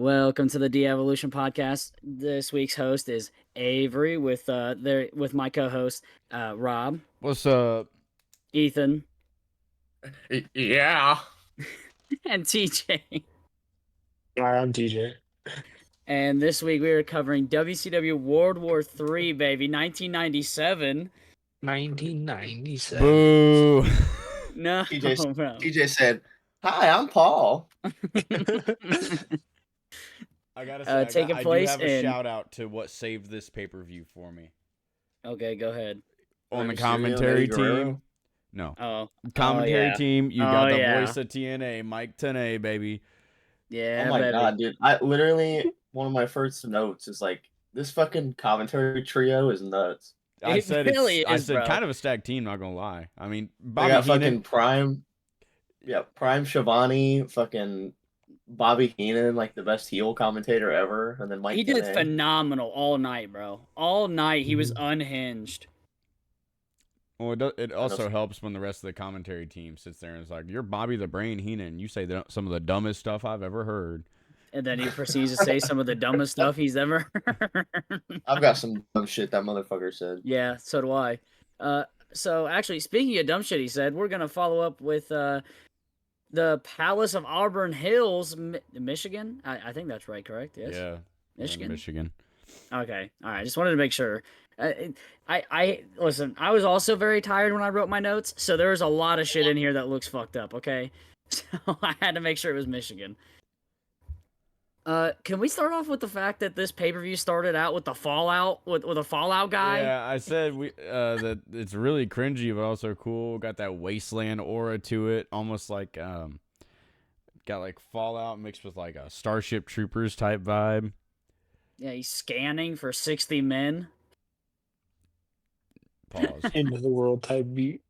Welcome to the Devolution podcast. This week's host is Avery with my co-host Rob, What's up? Ethan, Yeah. and TJ. Hi, I'm DJ. And this week we are covering WCW World War III, baby, 1997. 1997. Boo. No, TJ, bro. TJ said, "Hi, I'm Paul." I gotta say, taking I place do have a in- shout out to what saved this pay-per-view for me. Okay, go ahead. On the Mysterio, commentary Eddie Guerrero. team. No. Oh, Commentary yeah. team, you Oh, got the yeah. voice of TNA, Mike Tenay, baby. yeah, Oh my baby. god, dude! I literally one of my first notes is like, this fucking commentary trio is nuts. I It said really I is, said bro. kind of a stacked team, not gonna lie. I mean, They Bobby got Heenan, fucking Prime Shivani, fucking Bobby Heenan, like the best heel commentator ever, and then Mike. He did Tenay. phenomenal all night, bro. All night he was Mm-hmm. unhinged. well, it also helps when the rest of the commentary team sits there and is like, "You're Bobby the Brain Heenan. You say some of the dumbest stuff I've ever heard." And then he proceeds to say some of the dumbest stuff he's ever heard. I've got some dumb shit that motherfucker said. Yeah, so do I. So actually, speaking of dumb shit he said, we're going to follow up with the Palace of Auburn Hills, Michigan. I think that's right, correct? Yes? Yeah. Michigan? Michigan. Okay. All right. Just wanted to make sure. I listen, I was also very tired when I wrote my notes, so there was a lot of shit in here that looks fucked up, okay? So I had to make sure it was Michigan. Can we start off with the fact that this pay-per-view started out with the Fallout, with a Fallout guy? Yeah, I said that it's really cringy but also cool. Got that wasteland aura to it, almost like got like Fallout mixed with like a Starship Troopers type vibe. Yeah, he's scanning for 60 men. Pause. End of the world type beat.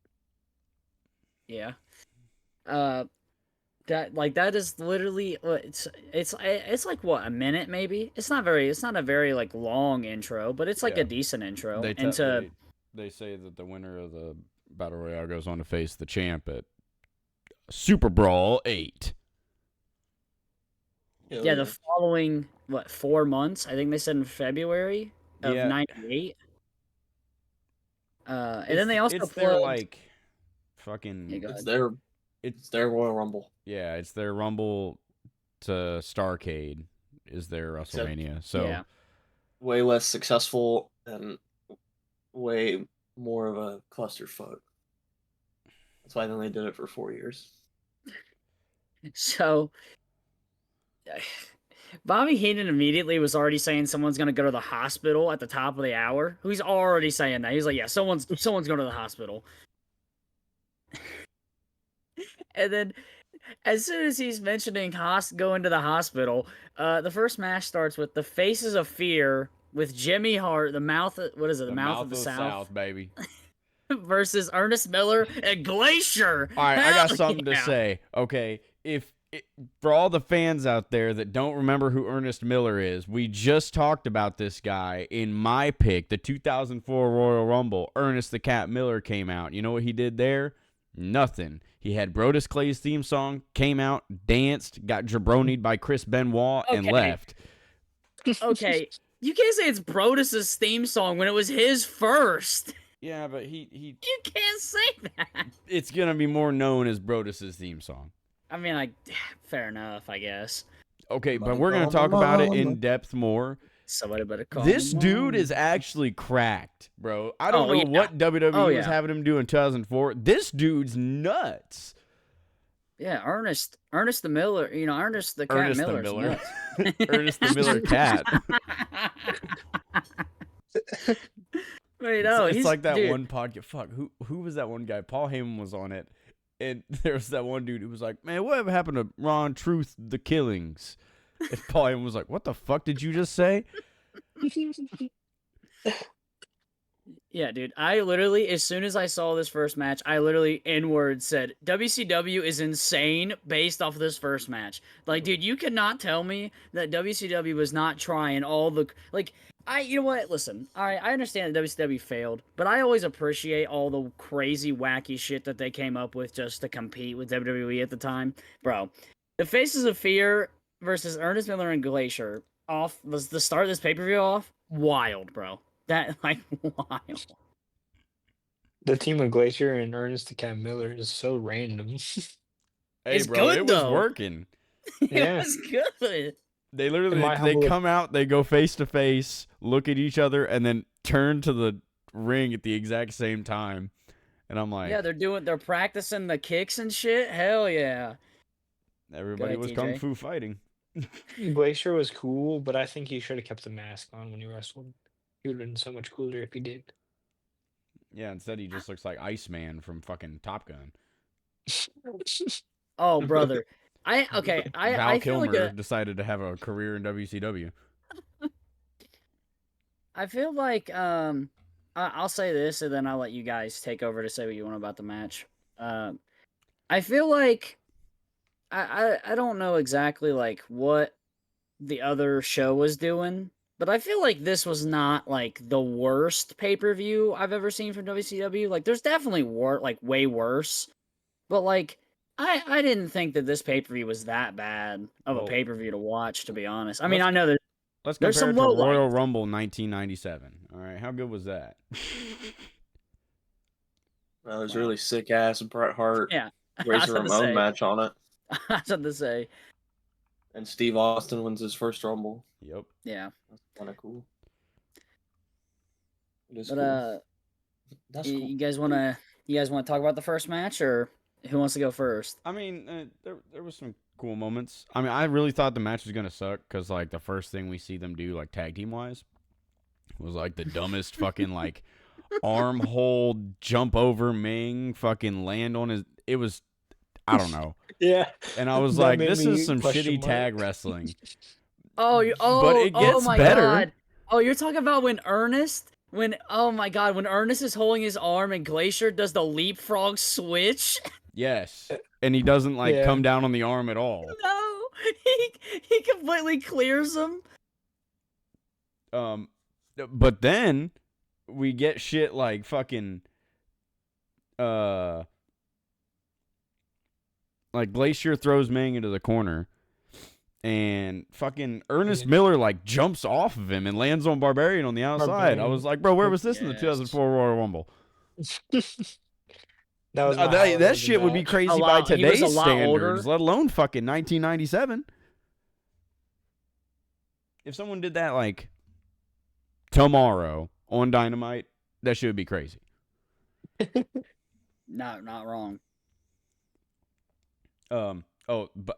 Yeah. That is literally it's like what, a minute maybe? It's not a very like long intro, but it's like Yeah. a decent intro. They say that the winner of the Battle Royale goes on to face the champ at Super Brawl 8. Yeah, the following 4 months? I think they said in February of Yeah. 98. And then they also it's their plugged. like fucking Yeah, go It's ahead. their Royal Rumble. yeah, it's their Rumble to Starcade is their WrestleMania. So Yeah. Way less successful and way more of a clusterfuck. That's why then they did it for 4 years. So Bobby Heenan immediately was already saying someone's gonna go to the hospital at the top of the hour. He's already saying that. He's like, yeah, someone's going to the hospital. And then as soon as he's mentioning going to the hospital, the first match starts with the Faces of Fear with Jimmy Hart, the mouth of the South, baby. versus Ernest Miller and Glacier. All right, I got Hell something to yeah. say. Okay, for all the fans out there that don't remember who Ernest Miller is, we just talked about this guy in my pick, the 2004 Royal Rumble. Ernest the Cat Miller came out. You know what he did there? Nothing. He had Brodus Clay's theme song, came out, danced, got jabronied by Chris Benoit, and Okay. left. Okay, you can't say it's Brodus's theme song when it was his first. Yeah, but he You can't say that. it's gonna be more known as Brodus's theme song. I mean, fair enough, I guess. Okay, but we're gonna talk about it in depth more. Somebody better call This him dude on. is actually cracked, bro. I don't Oh, know yeah. what WWE Oh, was yeah. having him do in 2004. This dude's nuts. Yeah, Ernest the Miller. You know, Ernest the Cat Ernest the Miller's Miller. nuts. Ernest the Miller Cat. Wait, no, it's he's like that dude, one podcast. Fuck, who was that one guy? Paul Heyman was on it, and there was that one dude who was like, "Man, whatever happened to Ron Truth, the Killings?" And Paul Heyman was like, "What the fuck did you just say?" Yeah, dude. I literally, as soon as I saw this first match, I literally in-word said, WCW is insane based off of this first match. Like, dude, you cannot tell me that WCW was not trying all the, like, you know what? Listen, I understand that WCW failed, but I always appreciate all the crazy, wacky shit that they came up with just to compete with WWE at the time. Bro, the Faces of Fear versus Ernest Miller and Glacier off was the start of this pay-per-view off wild, bro. That like wild. The team of Glacier and Ernest the Cat Miller is so random. Hey, It's bro, good, it was though. working. It Yeah. was good. They In literally my they humble- come out, they go face to face, look at each other, and then turn to the ring at the exact same time. And I'm like, Yeah, they're practicing the kicks and shit. Hell yeah. everybody ahead, was TJ. kung fu fighting. Glacier was cool, but I think he should have kept the mask on when he wrestled. He would have been so much cooler if he did. Yeah, instead he just looks like Iceman from fucking Top Gun. Oh, brother. I Val feel like Kilmer decided to have a career in WCW. I feel like I'll say this and then I'll let you guys take over to say what you want about the match. I feel like I don't know exactly like what the other show was doing, but I feel like this was not like the worst pay-per-view I've ever seen from WCW. Like there's definitely way worse. But like I didn't think that this pay-per-view was that bad of a Well, pay-per-view to watch, to be honest. I mean, let's- I know that Let's There's compare it some to Royal lowlights. Rumble 1997. All right, how good was that? There's Wow. really sick ass Bret Hart yeah. Razor about to Ramon say. match on it, I was about to say, and Steve Austin wins his first Rumble. Yep. yeah. That's kind of cool. It is But cool. That's cool. you guys want to talk about the first match, or who wants to go first? I mean, there was some cool moments. I mean, I really thought the match was gonna suck because like the first thing we see them do like tag team wise was like the dumbest fucking like arm hold jump over Ming fucking land on his. It was, I don't know. Yeah. And I was That like, made this me is some question shitty mark. tag wrestling. Oh, But it oh gets my better. God. Oh, you're talking about when oh my God, when Ernest is holding his arm and Glacier does the leapfrog switch. Yes. And he doesn't like Yeah. come down on the arm at all. No, he completely clears him. But then we get shit like fucking like Glacier throws Ming into the corner and fucking Ernest Yeah. Miller like jumps off of him and lands on Barbarian on the outside. I Barbarian. was like, bro, where was this in the Yes. 2004 Royal Rumble? That was my highlight of That the shit would be match. crazy A by lot- he was a today's lot standards, older. let alone fucking 1997. If someone did that like tomorrow on Dynamite, that should be crazy. No, not wrong. But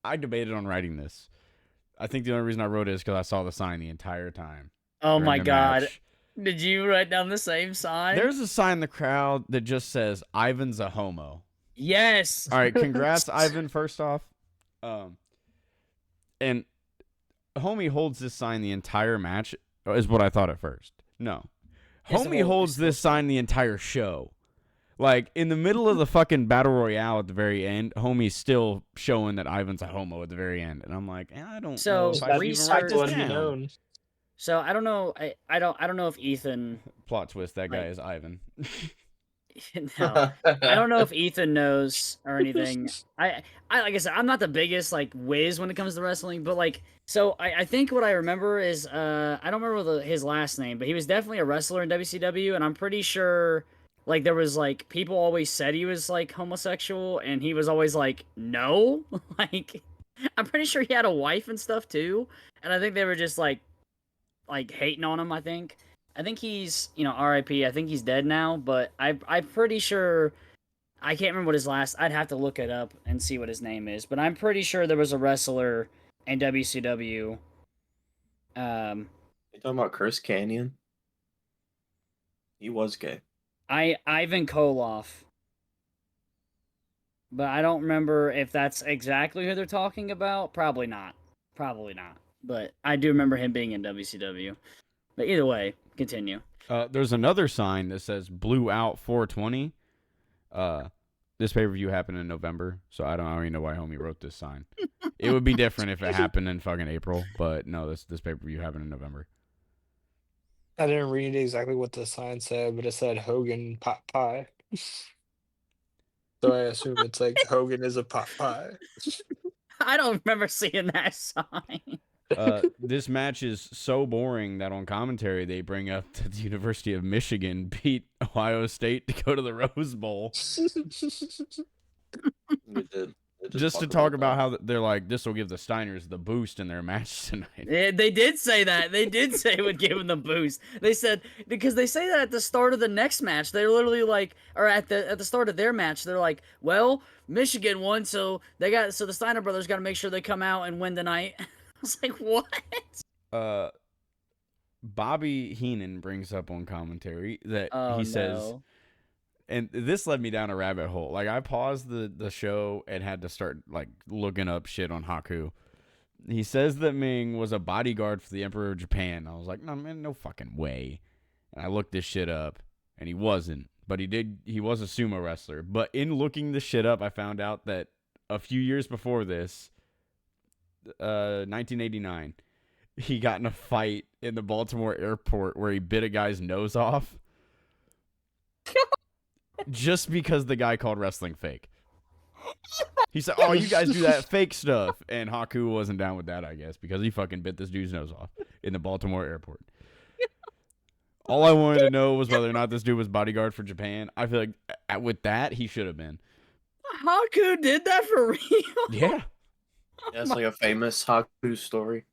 I debated on writing this. I think the only reason I wrote it is because I saw the sign the entire time. Oh during my the God. match. Did you write down the same sign? There's a sign in the crowd that just says Ivan's a homo. Yes. All right, congrats, Ivan, first off. And homie holds this sign the entire match, is what I thought at first. No. It's the Homie whole- holds it's the- this sign the entire show. Like, in the middle of the fucking battle royale at the very end, homie's still showing that Ivan's a homo at the very end. And I'm like, I don't So, know if I should even research- write this Let it be down. known. So I don't know. I don't know if Ethan. Plot twist, that guy Like- is Ivan. No, I don't know if Ethan knows or anything. I like I said, I'm not the biggest like whiz when it comes to wrestling, but like, so I think what I remember is I don't remember his last name, but he was definitely a wrestler in WCW, and I'm pretty sure like there was like people always said he was like homosexual, and he was always like no, like I'm pretty sure he had a wife and stuff too, and I think they were just like hating on him. I think he's, R.I.P. I think he's dead now, but I'm pretty sure. I can't remember what his last. I'd have to look it up and see what his name is, but I'm pretty sure there was a wrestler in WCW. You talking about Chris Canyon? He was gay. Ivan Koloff, but I don't remember if that's exactly who they're talking about. Probably not. But I do remember him being in WCW. But either way, continue. There's another sign that says Blue Out 420. This pay-per-view happened in November, so I don't even know why homie wrote this sign. It would be different if it happened in fucking April, but no, this pay-per-view happened in November. I didn't read exactly what the sign said, but it said Hogan pot pie. So I assume it's like Hogan is a pot pie. I don't remember seeing that sign. This match is so boring that on commentary they bring up that the University of Michigan beat Ohio State to go to the Rose Bowl. We did. Just to talk about how they're like, this will give the Steiners the boost in their match tonight. Yeah, they did say that. They did say it would give them the boost. They said because they say that at the start of the next match. They're literally like, or at the start of their match, they're like, well, Michigan won, so the Steiner brothers got to make sure they come out and win tonight. I was like, what? Bobby Heenan brings up on commentary that Oh, he says, no. and this led me down a rabbit hole. Like I paused the show and had to start like looking up shit on Haku. He says that Ming was a bodyguard for the Emperor of Japan. I was like, no man, no fucking way. And I looked this shit up, and he wasn't. But he was a sumo wrestler. But in looking this shit up, I found out that a few years before this, 1989, he got in a fight in the Baltimore airport where he bit a guy's nose off. Just because the guy called wrestling fake. He said, oh, you guys do that fake stuff. And Haku wasn't down with that, I guess, because he fucking bit this dude's nose off in the Baltimore airport. All I wanted to know was whether or not this dude was bodyguard for Japan. I feel like with that, he should have been. Haku did that for real? Yeah. Yeah, it's like a famous Haku story.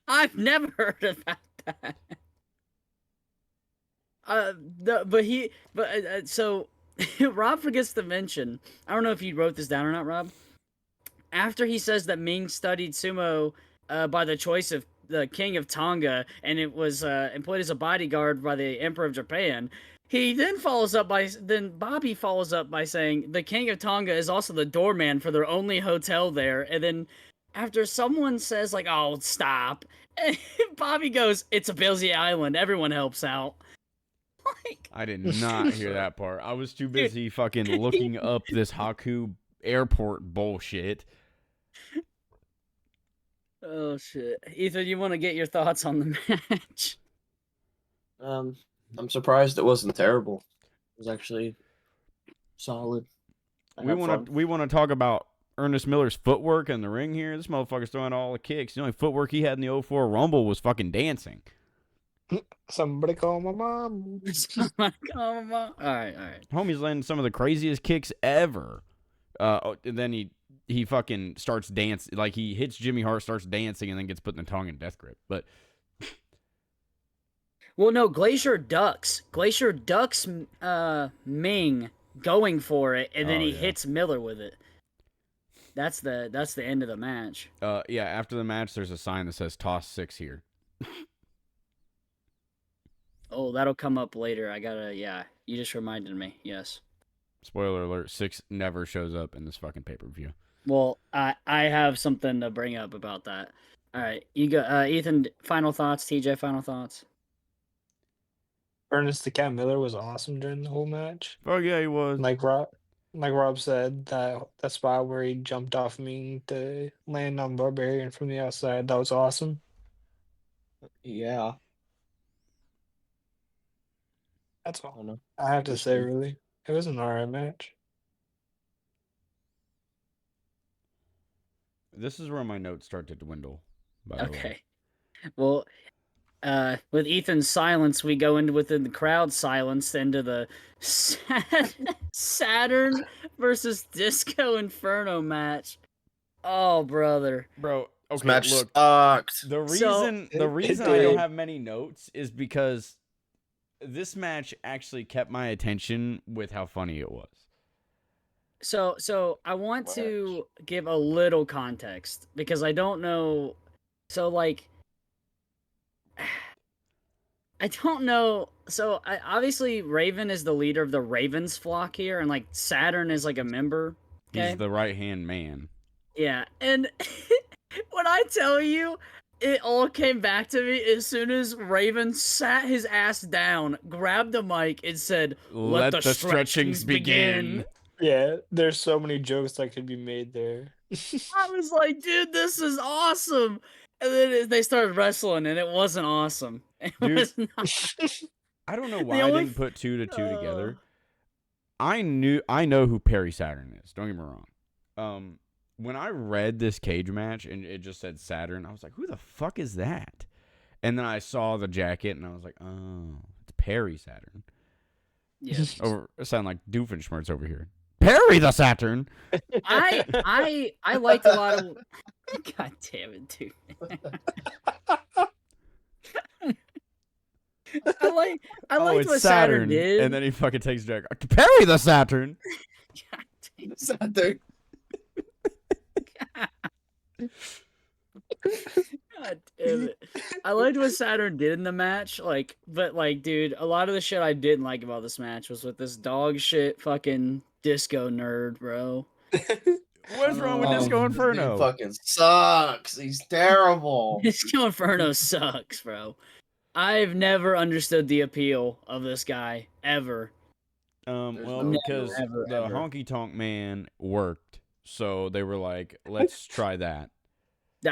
I've never heard about that. So Rob forgets to mention. I don't know if you wrote this down or not, Rob. After he says that Ming studied sumo by the choice of the King of Tonga, and it was employed as a bodyguard by the Emperor of Japan. He then Bobby follows up by saying the King of Tonga is also the doorman for their only hotel there, and then after someone says like, "Oh, stop," Bobby goes, "It's a busy island. Everyone helps out." Like, I did not hear that part. I was too busy fucking looking up this Haku airport bullshit. oh shit, Ethan, you want to get your thoughts on the match? I'm surprised it wasn't terrible. It was actually solid. We want to talk about Ernest Miller's footwork in the ring here. This motherfucker's throwing all the kicks. The only footwork he had in the 04 Rumble was fucking dancing. Somebody call my mom. All right. Homie's landing some of the craziest kicks ever. And then he fucking starts dancing. Like, he hits Jimmy Hart, starts dancing, and then gets put in the tongue and death grip. But well, no, Glacier ducks Ming going for it, and then he hits Miller with it. That's the end of the match. Yeah, after the match, there's a sign that says toss 6 here. Oh, that'll come up later. You just reminded me. Yes. Spoiler alert, 6 never shows up in this fucking pay-per-view. Well, I have something to bring up about that. All right, you go, Ethan. Final thoughts. TJ, final thoughts. Ernest the Cat Miller was awesome during the whole match. Oh yeah, he was. Like Rob said, that spot where he jumped off me to land on Barbarian from the outside, that was awesome. Yeah. That's I all. don't know. I have to say, really, it was an alright match. This is where my notes start to dwindle. By the way. Okay. Well, with Ethan's silence, we go within the crowd silence into the Saturn versus Disco Inferno match. Oh, brother. Bro, okay, This match look. sucked. The reason it I don't did. have many notes is because this match actually kept my attention with how funny it was. So I want to give a little context because I don't know. So like, I don't know. So obviously Raven is the leader of the Ravens flock here, and like Saturn is like a member. Okay? He's the right-hand man. Yeah, and when I tell you, it all came back to me as soon as Raven sat his ass down, grabbed the mic, and said, "Let the stretchings begin." Yeah, there's so many jokes that could be made there. I was like, dude, this is awesome. And then they started wrestling, and it wasn't awesome. It Dude. was not. I don't know The why I only didn't put 2 to 2 together. I know who Perry Saturn is. Don't get me wrong. when I read this cage match and it just said Saturn, I was like, who the fuck is that? And then I saw the jacket and I was like, oh, it's Perry Saturn. Yeah. It sound like Doofenshmirtz over here. Perry the Saturn. I liked a lot of. God damn it, dude. I liked it's what Saturn did. And then he fucking takes Jack. Perry the Saturn. God damn it. Saturn. God damn it. I liked what Saturn did in the match, but dude, a lot of the shit I didn't like about this match was with this dog shit fucking disco nerd, bro. What's wrong with Disco This dude Inferno? fucking sucks. He's terrible. Disco Inferno sucks, bro. I've never understood the appeal of this guy, ever. Well, no- because Never, the ever. Honky Tonk Man worked, so they were like, let's try that.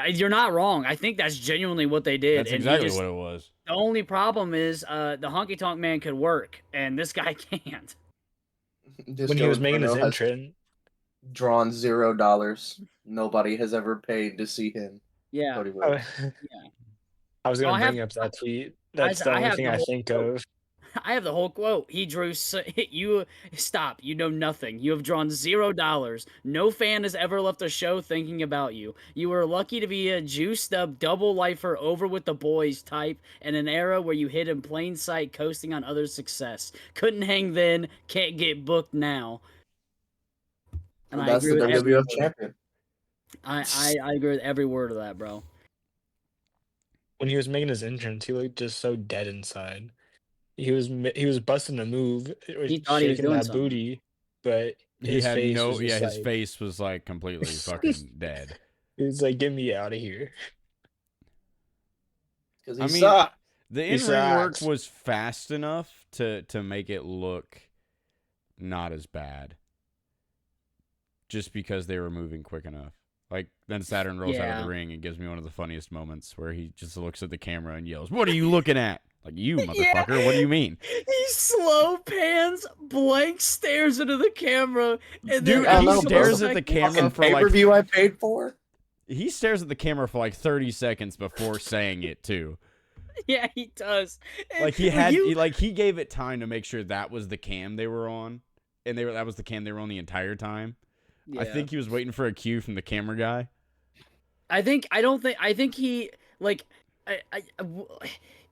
You're not wrong. I think that's genuinely what they did. That's and exactly what it was. The only problem is the Honky Tonk Man could work, and this guy can't. When he was making his Inferno has entrance. drawn $0. Nobody has ever paid to see him. Yeah. Cody I, Rhodes. I was Well, gonna I bring have- up that tweet. That's I the only have thing the I whole think quote. of. I have the whole quote. He drew. You stop. You know nothing. You have drawn $0. No fan has ever left a show thinking about you. You were lucky to be a juiced up double lifer over with the boys type in an era where you hid in plain sight, coasting on others' success. Couldn't hang then. Can't get booked now. And I That's agree the with every WWF word. champion. I agree with every word of that, bro. When he was making his entrance, he looked just so dead inside. He was busting a move, He thought he was shaking doing that something. booty, but He his had face no, was just his like, face was like completely fucking dead. he was like, "Get me out of here." Because I he mean, sucked. The He in-ring work sucks. was fast enough to make it look not as bad. Just because they were moving quick enough. Like, then Saturn rolls out of Yeah. the ring and gives me one of the funniest moments where he just looks at the camera and yells, "What are you looking at?" Like, you motherfucker, what do you mean? He slow pans, blank stares into the camera, and Dude, then he know, stares bro. at the camera Fucking for like pay-per-view I paid for? he stares at the camera for like 30 seconds before saying it too. Yeah, he does. And Like he when had you- he gave it time to make sure that was the cam they were on, and that was the cam they were on the entire time. I Yeah. think he was waiting for a cue from the camera guy. I think he like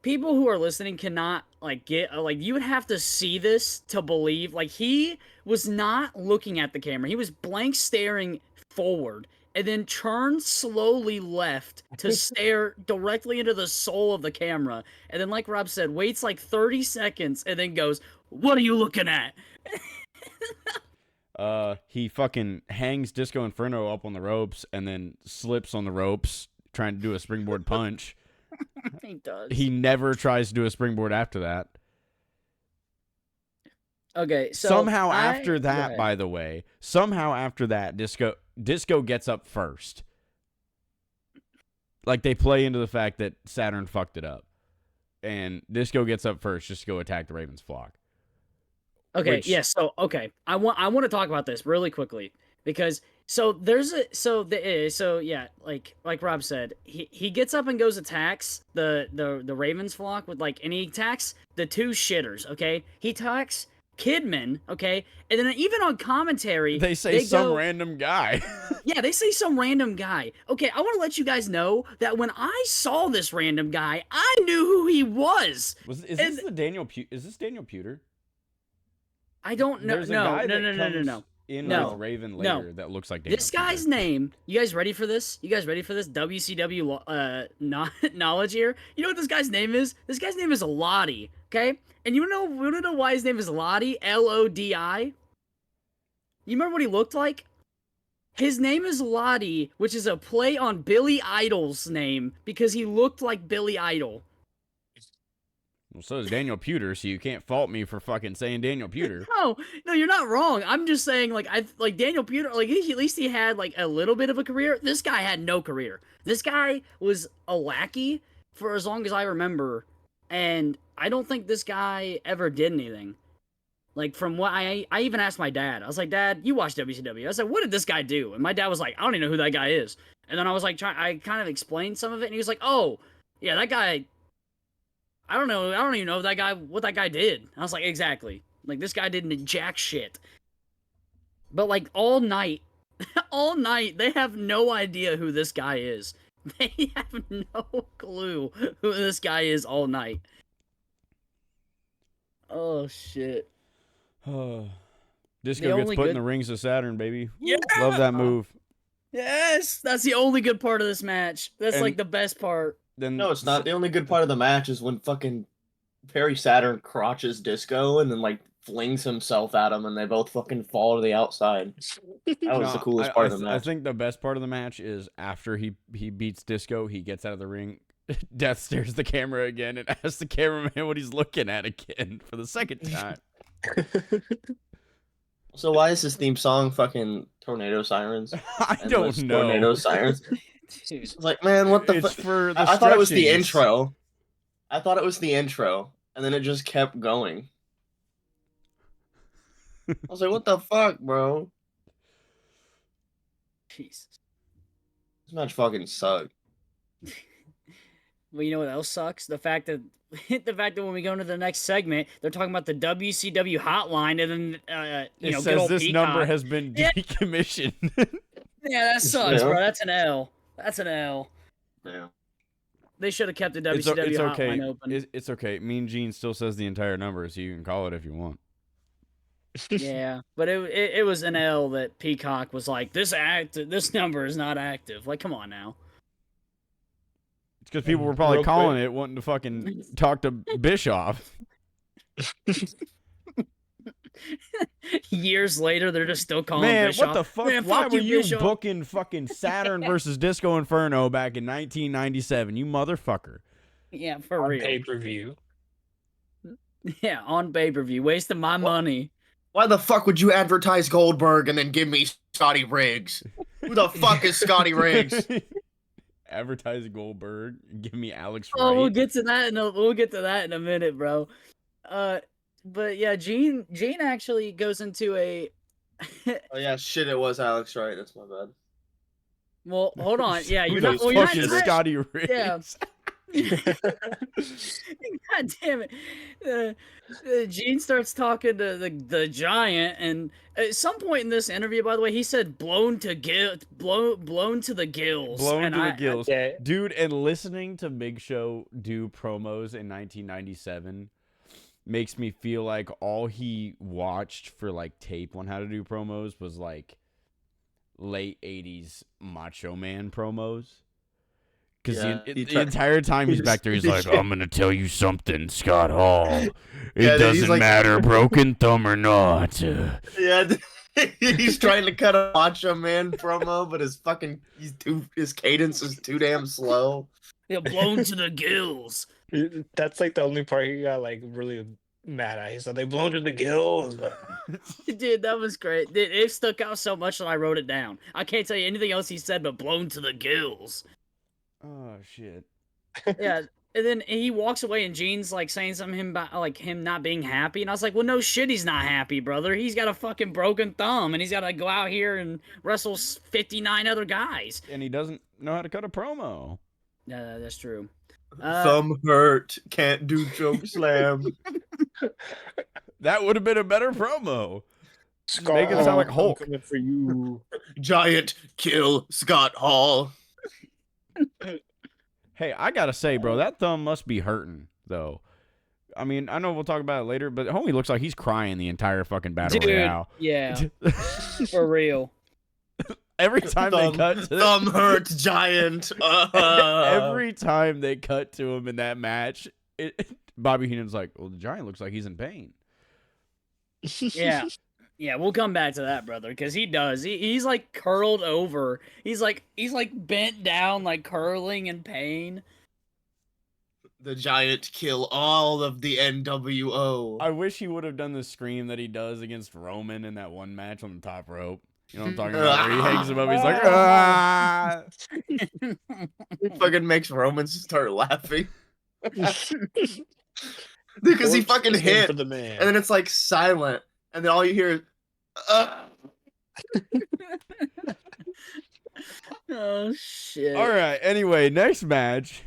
people who are listening cannot like get you would have to see this to believe he was not looking at the camera. He was blank staring forward and then turned slowly left to stare directly into the soul of the camera. And then like Rob said, waits like 30 seconds and then goes, "What are you looking at?" He fucking hangs Disco Inferno up on the ropes and then slips on the ropes trying to do a springboard punch. He does. He never tries to do a springboard after that. Okay, so Somehow go after that, ahead. by the way, Disco gets up first. Like they play into the fact that Saturn fucked it up. And Disco gets up first just to go attack the Ravens flock. Okay, Which- yes. So okay, I want to talk about this really quickly because like Rob said, he gets up and goes attacks the Ravens flock with and he attacks the two shitters. Okay, he attacks Kidman. Okay, and then even on commentary They say some go, random guy. yeah, they say some random guy. Okay, I want to let you guys know that when I saw this random guy, I knew who he was. Is And- this Daniel Pewter? I don't know. There's a guy that No. comes in No. with Raven No. later that looks like Daniel This guy's Pewter. name. You guys ready for this? WCW knowledge here. You know what this guy's name is? This guy's name is Lottie. Okay, and you know why his name is Lottie? Lodi. You remember what he looked like? His name is Lottie, which is a play on Billy Idol's name because he looked like Billy Idol. Well, so is Daniel Pewter, so you can't fault me for fucking saying Daniel Pewter. No, you're not wrong. I'm just saying, Daniel Pewter, at least he had a little bit of a career. This guy had no career. This guy was a lackey for as long as I remember, and I don't think this guy ever did anything. Like from what I even asked my dad. I was like, Dad, you watch WCW. I said, what did this guy do? And my dad was like, I don't even know who that guy is. And then I was like, I kind of explained some of it, and he was like, oh, yeah, that guy. I don't know. I don't even know what that guy did. I was like, exactly. Like this guy didn't jack shit. But like all night, all night, they have no idea who this guy is. They have no clue who this guy is all night. Oh shit. Disco The gets only put in good- the rings of Saturn, baby. Yeah! Love that move. Yes, that's the only good part of this match. That's And- like the best part. Then No, it's not. The only good part of the match is when fucking Perry Saturn crotches Disco and then like flings himself at him, and they both fucking fall to the outside. That was the coolest part of the match. I think the best part of the match is after he beats Disco, he gets out of the ring. Death stares at the camera again and asks the cameraman what he's looking at again for the second time. So why is this theme song fucking Tornado Sirens? I don't know. Tornado Sirens. Dude. It's like, man, what the It's fuck? for the I thought it was the stretchings. intro. I thought it was the intro, and then it just kept going. I was like, what the fuck, bro? Jesus. This match fucking sucked. Well, you know what else sucks? The fact that when we go into the next segment, they're talking about the WCW hotline, and then It good says old this number Peacock. has been Yeah. decommissioned. Yeah, that sucks, Yeah. bro. That's an L. That's an L. Yeah. They should have kept the It's WCW okay. hotline open. It's okay. Mean Gene still says the entire number, so you can call it if you want. Yeah, but it was an L that Peacock was like, this number is not active. Like, come on now. It's because people were probably Real calling it, wanting to fucking talk to Bischoff. Years later, they're just still calling Man, Bischoff. what the fuck? Man, Why fuck were you, you Bischoff. booking fucking Saturn versus Disco Inferno back in 1997? You motherfucker. Yeah, for On real. pay-per-view. Yeah, on pay-per-view, wasting my money. Why the fuck would you advertise Goldberg and then give me Scotty Riggs? Who the fuck is Scotty Riggs? Advertise Goldberg. Give me Alex Wright. Oh, we'll get to that in a minute, bro. But yeah, Gene actually goes into a. Oh yeah, shit, it was Alex Wright. That's my bad. Well, hold on. Yeah, Who you're the not. Well, you're fuck not. is Scotty Riggs? Yeah. God damn it. Gene starts talking to the giant, and at some point in this interview, by the way, he said blown to the gills. Blown And to the gills. Yeah. Dude, and listening to Big Show do promos in 1997 makes me feel like all he watched for like tape on how to do promos was like late 80s Macho Man promos. Because Yeah, the entire time he's back there, he's like, I'm going to tell you something, Scott Hall. It Yeah, he's doesn't like- matter, broken thumb or not. Yeah, he's trying to cut a Macho Man promo, but his cadence is too damn slow. Yeah, blown to the gills. That's like the only part he got like really mad at. He said they blown to the gills. Dude, that was great. It stuck out so much that I wrote it down. I can't tell you anything else he said but blown to the gills. Oh, shit. Yeah, and then he walks away, and Gene's like saying something about like him not being happy, and I was like, well, no shit, he's not happy, brother. He's got a fucking broken thumb, and he's got to go out here and wrestle 59 other guys. And he doesn't know how to cut a promo. Yeah, that's true. Thumb hurt, can't do choke slam. That would have been a better promo. Scott Make it sound like Hall, I'm Hulk. coming for you. Giant kill Scott Hall. Hey, I gotta say, bro, that thumb must be hurting, though. I mean, I know we'll talk about it later, but homie looks like he's crying the entire fucking battle Dude, royale. yeah, for real. Every time they cut to Thumb hurt, giant. every time they cut to him in that match, Bobby Heenan's like, "Well, the giant looks like he's in pain." Yeah. Yeah, we'll come back to that, brother, because he does. He's like curled over. He's like bent down, like curling in pain. The giant kill all of the NWO. I wish he would have done the scream that he does against Roman in that one match on the top rope. You know what I'm talking about? Where he hangs him up, he's like, "Ah!" It fucking makes Roman start laughing. Because he Corpse fucking is in hit, for the man. and then it's like silent, and then all you hear is, Oh shit. All right. Anyway, next match.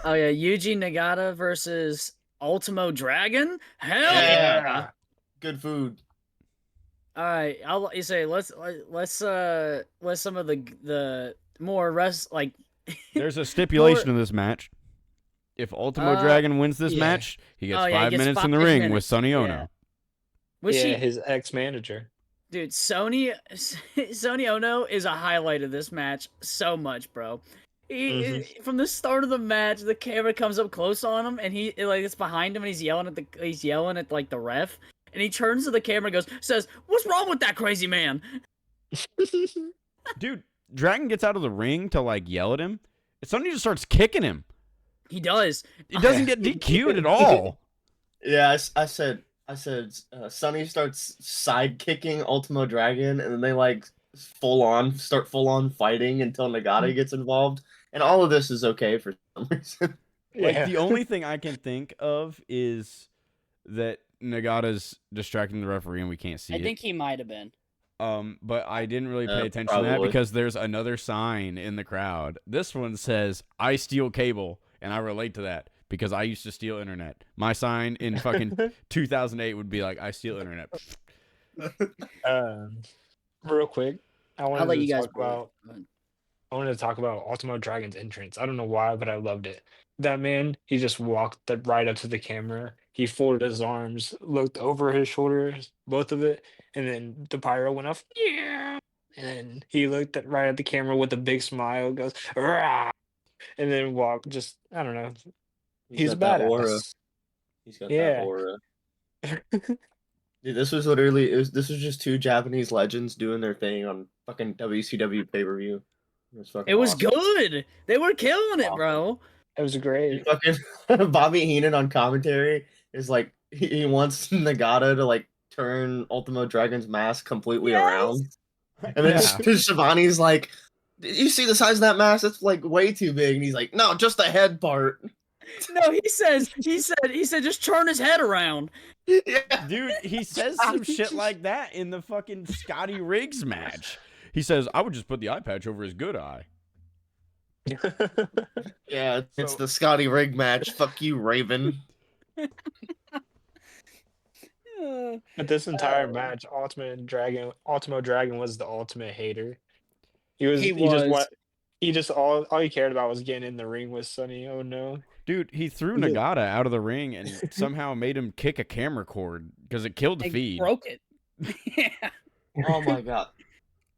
Oh yeah, Yuji Nagata versus Ultimo Dragon. Hell Yeah. yeah! Good food. All right, I'll let you say let's some of the more like. There's a stipulation of this match. If Ultimo Dragon wins this yeah. match, he gets Oh, yeah, he 5 gets minutes in 5 the ring with minutes, Sonny Ono. yeah. Was Yeah, she, his ex-manager. dude? Sonny Ono is a highlight of this match so much, bro. From the start of the match, the camera comes up close on him, and it's behind him, and he's yelling at like the ref, and he turns to the camera, and says, "What's wrong with that crazy man?" Dude, Dragon gets out of the ring to like yell at him. And Sonny just starts kicking him. He does. He doesn't get DQ'd at all. Yeah, I said, Sonny starts side kicking Ultimo Dragon, and then they like start full on fighting until Nagata gets involved, and all of this is okay for some reason. Like the only thing I can think of is that Nagata's distracting the referee and we can't see it. I think he might have been. But I didn't really pay attention to that probably. because there's another sign in the crowd. This one says, "I steal cable," and I relate to that because I used to steal internet. My sign in fucking 2008 would be like, "I steal internet." Real quick, I wanted to talk about Ultimo Dragon's entrance. I don't know why, but I loved it. That man, he just walked right up to the camera. He folded his arms, looked over his shoulders, both of it, and then the pyro went off. Yeah. And then he looked right at the camera with a big smile, goes, "Rah!" And then walked. Just, I don't know. He's got that aura. badass. He's got that aura. Dude, this was just two Japanese legends doing their thing on fucking WCW pay-per-view. It was good. They were killing it, bro. It was great. Fucking Bobby Heenan on commentary is like he wants Nagata to like turn Ultimo Dragon's mask completely around, and then Shivani's like, "You see the size of that mask? It's like way too big." And he's like, "No, just the head part." No, he said, just turn his head around. Yeah. Dude, he says some shit like that in the fucking Scotty Riggs match. He says, "I would just put the eye patch over his good eye." Yeah, it's the Scotty Rig match. Fuck you, Raven. But this entire match, Ultimo Dragon was the ultimate hater. All he cared about was getting in the ring with Sonny. Oh no. Dude, he threw Nagata out of the ring and somehow made him kick a camera cord because it killed the feed. Broke it. Yeah. Oh my god.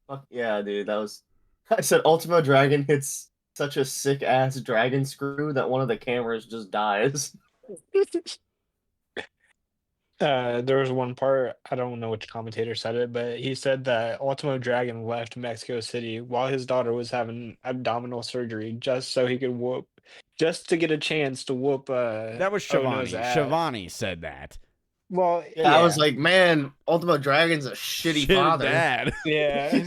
Fuck yeah, dude. That was. I said Ultimo Dragon hits such a sick ass dragon screw that one of the cameras just dies. There was one part, I don't know which commentator said it, but he said that Ultimo Dragon left Mexico City while his daughter was having abdominal surgery just so he could just to get a chance to whoop. That was Shivani. Shivani said that. Well, yeah, I was like, man, Ultimo Dragon's a shitty father. Dad. Yeah.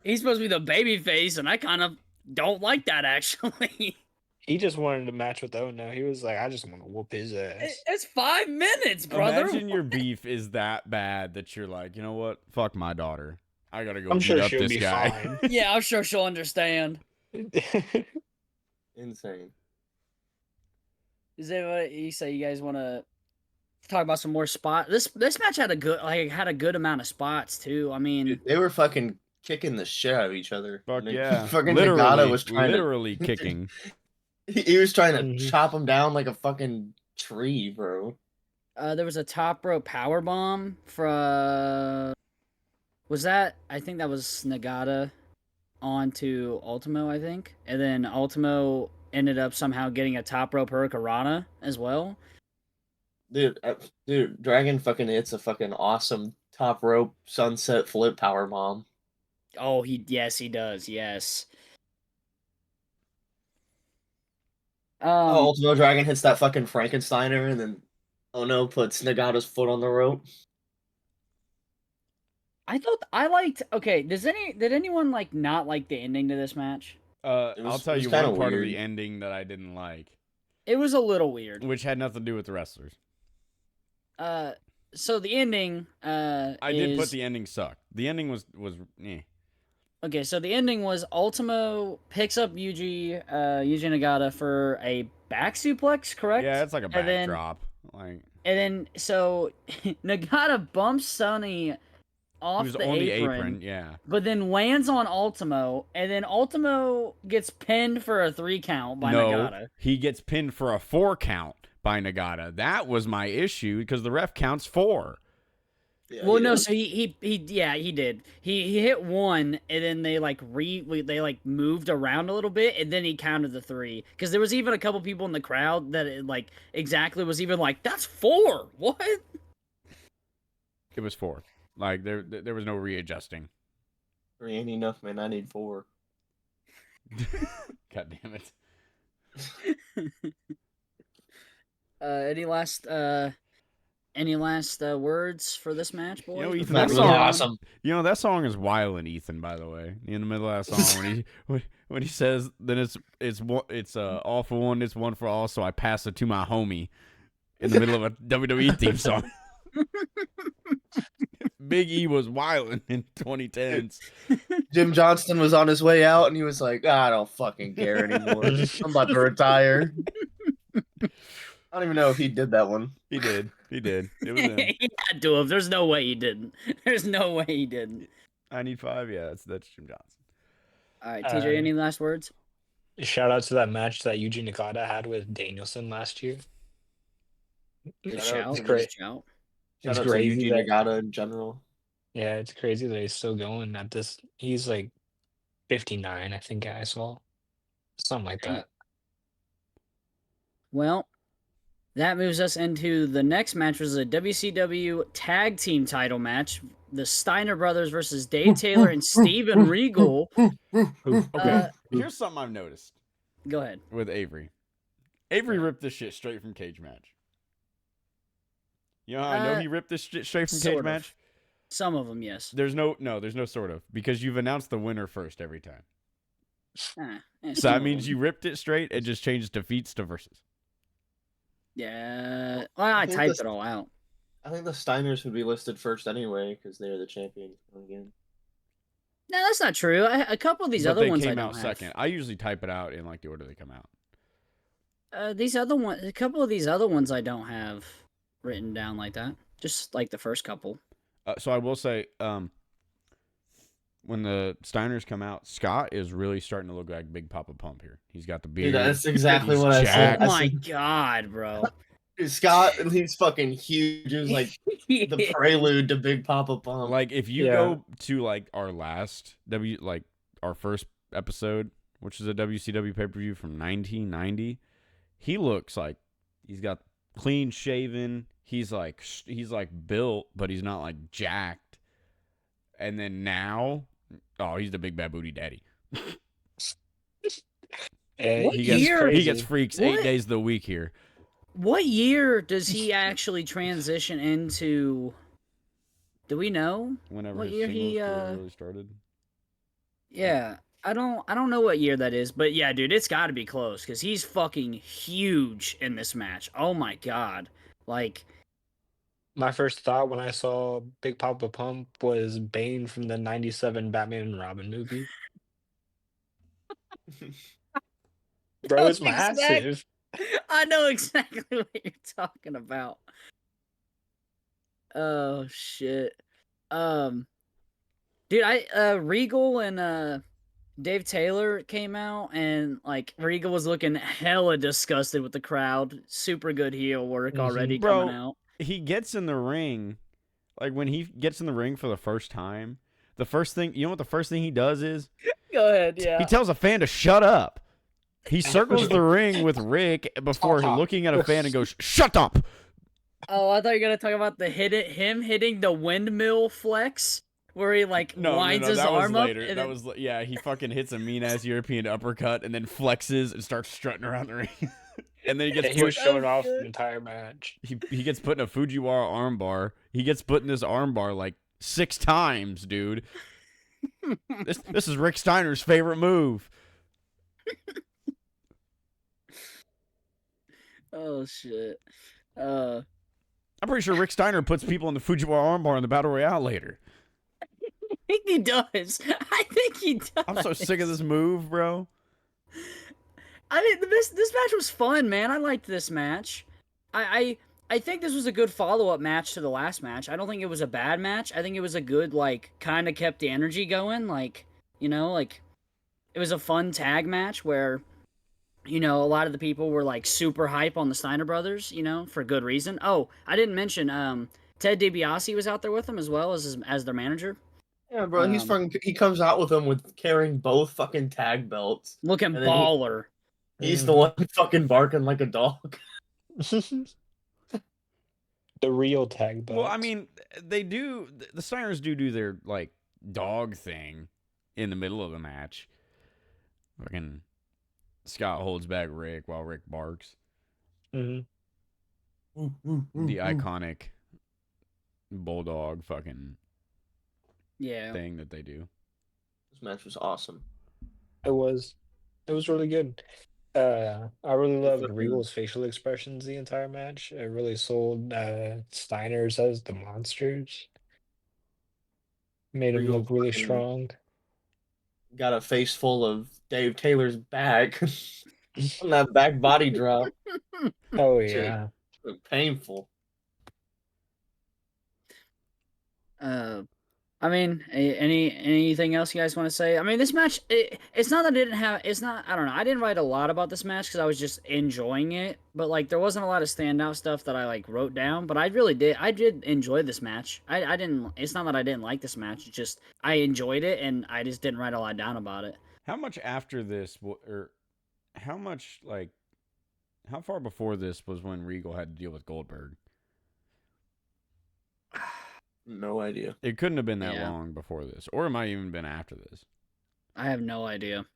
He's supposed to be the baby face, and I kind of don't like that, actually. He just wanted to match with Ono. He was like, I just want to whoop his ass. It's 5 minutes, brother. Imagine your beef is that bad that you're like, you know what? Fuck my daughter. I gotta go I'm beat sure up she'll this be guy. fine. Yeah, I'm sure she'll understand. Insane. Is that what you say? You guys want to talk about some more spots? This match had a good amount of spots too. I mean, dude, they were fucking kicking the shit out of each other. Fuck yeah. Fucking literally, Nagata was trying literally kicking. He was trying to chop him down like a fucking tree, bro. There was a top rope power bomb from. I think that was Nagata onto Ultimo, I think, and then Ultimo ended up somehow getting a top rope hurricanrana as well. Dude, Dragon fucking hits a fucking awesome top rope sunset flip power bomb. Oh, he does, yes. Ultimo Dragon hits that fucking Frankensteiner, and then Ono puts Nagata's foot on the rope. Okay, did anyone not like the ending to this match? I'll tell you one part of weird. the ending that I didn't like. It was a little weird. Which had nothing to do with the wrestlers. So the ending, I did put the ending sucked. The ending was eh. Okay, so the ending was Ultimo picks up Yuji Nagata for a back suplex, correct? Yeah, it's like a backdrop. And then so Nagata bumps Sonny off the apron, yeah. But then lands on Ultimo, and then Ultimo gets pinned for a 3 count by Nagata. He gets pinned for a 4 count by Nagata. That was my issue because the ref counts 4. Yeah, well, no, so he did. He hit 1, and then they moved around a little bit, and then he counted the 3. Because there was even a couple people in the crowd that exactly was even like, that's 4. What? It was 4. Like there was no readjusting. 3 ain't enough, man. I need 4. God damn it. Any last words for this match, boys? You know, Ethan, that song, awesome. You know, that song is wildin', Ethan, by the way. In the middle of that song when he says then it's all for one, it's one for all, so I pass it to my homie in the middle of a WWE theme song. Big E was wildin' in 2010s. Jim Johnston was on his way out, and he was like, I don't fucking care anymore. I'm about to retire. I don't even know if he did that one. He did. It was him. He had to have. There's no way he didn't. I need 5. Yeah, that's Jim Johnson. All right, TJ, any last words? Shout out to that match that Yuji Nagata had with Danielson last year. It's great. It's great. Yuji Nagata in general. Yeah, it's crazy that he's still going at this. He's like 59, I think I saw. Something like that. Well, that moves us into the next match, which is a WCW tag team title match. The Steiner brothers versus Dave Taylor and Steven Regal. Okay, here's something I've noticed. Go ahead. With Avery. Avery ripped this shit straight from Cage Match. You know how I know he ripped this shit straight from Cage Match? Some of them, yes. There's no sort of, because you've announced the winner first every time. So that means you ripped it straight and just changed defeats to versus. Yeah, well, I typed it all out. I think the Steiners would be listed first anyway because they're the champions again. No, that's not true. A couple of these other ones I don't have. Second. I usually type it out in like the order they come out. A couple of these other ones I don't have written down like that. Just like the first couple. So I will say, when the Steiners come out, Scott is really starting to look like Big Papa Pump here. He's got the beard. Dude, that's exactly what I said. Oh my god, bro. Scott, he's fucking huge. It was like the prelude to Big Papa Pump. Like if you go to like our our first episode, which is a WCW pay-per-view from 1990, he looks like he's got clean shaven. He's like built, but he's not like jacked. And then now, he's the big bad booty daddy. He gets freaks 8 days of the week here. What year does he actually transition into? Do we know? Whenever what his year he really started. Yeah, I don't know what year that is, but yeah, dude, it's got to be close because he's fucking huge in this match. Oh my god, like. My first thought when I saw Big Papa Pump was Bane from the '97 Batman and Robin movie. Bro, it's massive. I know exactly what you're talking about. Oh shit. Dude, Regal and Dave Taylor came out, and like Regal was looking hella disgusted with the crowd. Super good heel work already coming out. He gets in the ring, like when he gets in the ring for the first time, the first thing he does is go ahead, yeah. He tells a fan to shut up. He circles the ring with Rick before looking at a fan and goes, "Shut up." Oh, I thought you were gonna talk about him hitting the windmill flex where he winds his arm up. Later. That was he fucking hits a mean ass European uppercut and then flexes and starts strutting around the ring. And then he was showing off the entire match. He gets put in a Fujiwara armbar. He gets put in this armbar like 6 times, dude. This is Rick Steiner's favorite move. Oh shit. I'm pretty sure Rick Steiner puts people in the Fujiwara armbar in the Battle Royale later. I think he does. I think he does. I'm so sick of this move, bro. I mean, this match was fun, man. I liked this match. I think this was a good follow-up match to the last match. I don't think it was a bad match. I think it was a good, like, kind of kept the energy going. Like, you know, like, it was a fun tag match where, you know, a lot of the people were, like, super hype on the Steiner brothers, you know, for good reason. Oh, I didn't mention, Ted DiBiase was out there with them as well as their manager. Yeah, bro, he comes out with them with carrying both fucking tag belts. Looking baller. He's the one fucking barking like a dog. The real tag belts. Well, I mean, they do. The Steiners do their like dog thing in the middle of the match. Fucking Scott holds back Rick while Rick barks. Mm-hmm. The iconic bulldog fucking thing that they do. This match was awesome. It was really good. I really loved Regal's facial expressions the entire match. It really sold Steiner's as the monsters. Made him look really strong. Got a face full of Dave Taylor's back. On that back body drop. Oh yeah. Painful. I mean, anything else you guys want to say? I mean, this match, it's not that I don't know, I didn't write a lot about this match because I was just enjoying it, but, like, there wasn't a lot of standout stuff that I, like, wrote down, but I did enjoy this match. It's not that I didn't like this match, it's just, I enjoyed it, and I just didn't write a lot down about it. How much after this, or how much, like, how far before this was when Regal had to deal with Goldberg? No idea. It couldn't have been that long before this. Or it might even been after this. I have no idea.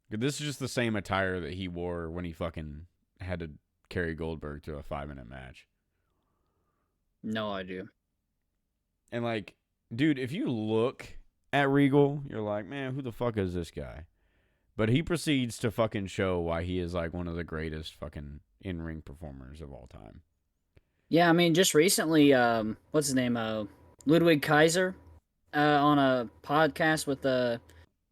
This is just the same attire that he wore when he fucking had to carry Goldberg to a 5-minute match. No idea. And, like, dude, if you look at Regal, you're like, man, who the fuck is this guy? But he proceeds to fucking show why he is, like, one of the greatest fucking in-ring performers of all time. Yeah, I mean, just recently, what's his name? Ludwig Kaiser, on a podcast with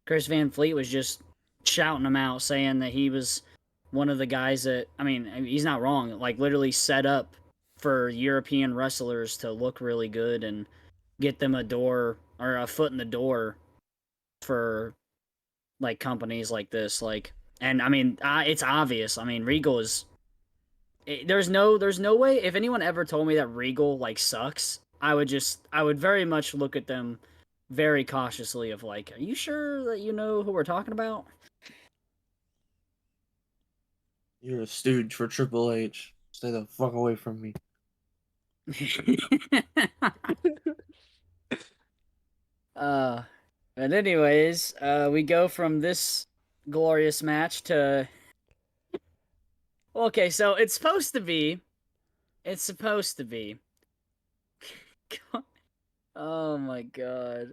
Chris Van Fleet, was just shouting him out, saying that he was one of the guys that, I mean, he's not wrong, like, literally set up for European wrestlers to look really good and get them a door, or a foot in the door for, like, companies like this, like, and, I mean, it's obvious, I mean, Regal is... There's no way, if anyone ever told me that Regal, like, sucks, I would very much look at them very cautiously of, like, are you sure that you know who we're talking about? You're a stooge for Triple H. Stay the fuck away from me. But anyways, we go from this glorious match to... Okay, so it's supposed to be... Oh my god.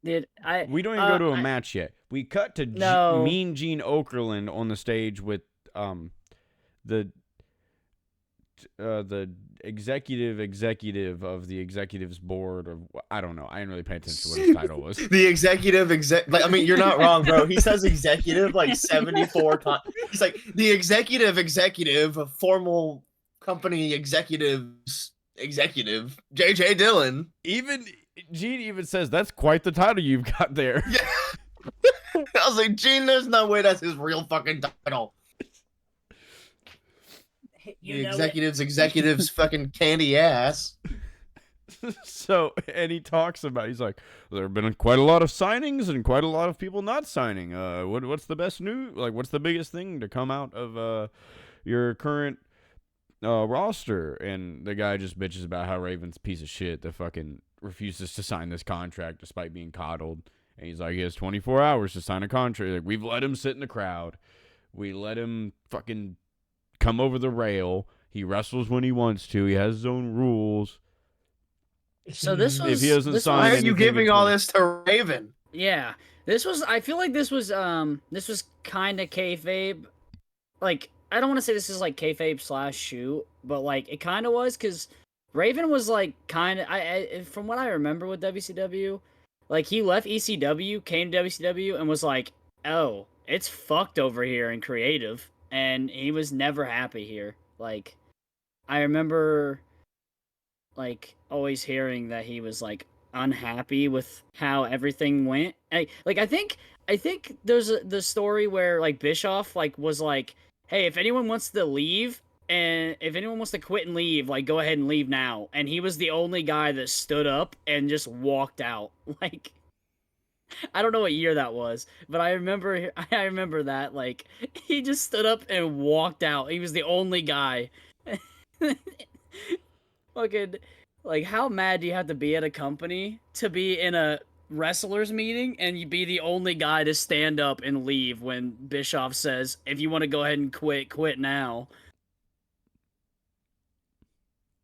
We don't even go to a match yet. We cut to Mean Gene Okerlund on the stage with the executive of the executives board, or I don't know. I didn't really pay attention to what his title was. The executive like, I mean, you're not wrong, bro. He says executive like 74 times. He's like the executive, a formal company executive, J.J. Dillon. Even Gene even says that's quite the title you've got there. Yeah. I was like, Gene, there's no way that's his real fucking title. The executive's fucking candy ass. So, and he talks about, he's like, there have been quite a lot of signings and quite a lot of people not signing. What's the best news? Like, what's the biggest thing to come out of your current roster? And the guy just bitches about how Raven's a piece of shit that fucking refuses to sign this contract despite being coddled. And he's like, he has 24 hours to sign a contract. Like, we've let him sit in the crowd. We let him fucking come over the rail. He wrestles when he wants to. He has his own rules. So this was... If he doesn't sign why are anything, you giving all this to Raven? Yeah. I feel like this was kind of kayfabe. Like, I don't want to say this is like kayfabe / shoot, but like it kind of was because Raven was like kind of from what I remember with WCW, like he left ECW, came to WCW, and was like, "Oh, it's fucked over here in creative," and he was never happy here. Like I remember, like always hearing that he was like unhappy with how everything went. I think there's the story where like Bischoff like was like, "Hey, if anyone wants to leave and if anyone wants to quit and leave, like go ahead and leave now." And he was the only guy that stood up and just walked out. Like I don't know what year that was, but I remember that like he just stood up and walked out. He was the only guy. Fucking, like, how mad do you have to be at a company to be in a wrestlers meeting and you be the only guy to stand up and leave when Bischoff says, if you want to go ahead and quit now?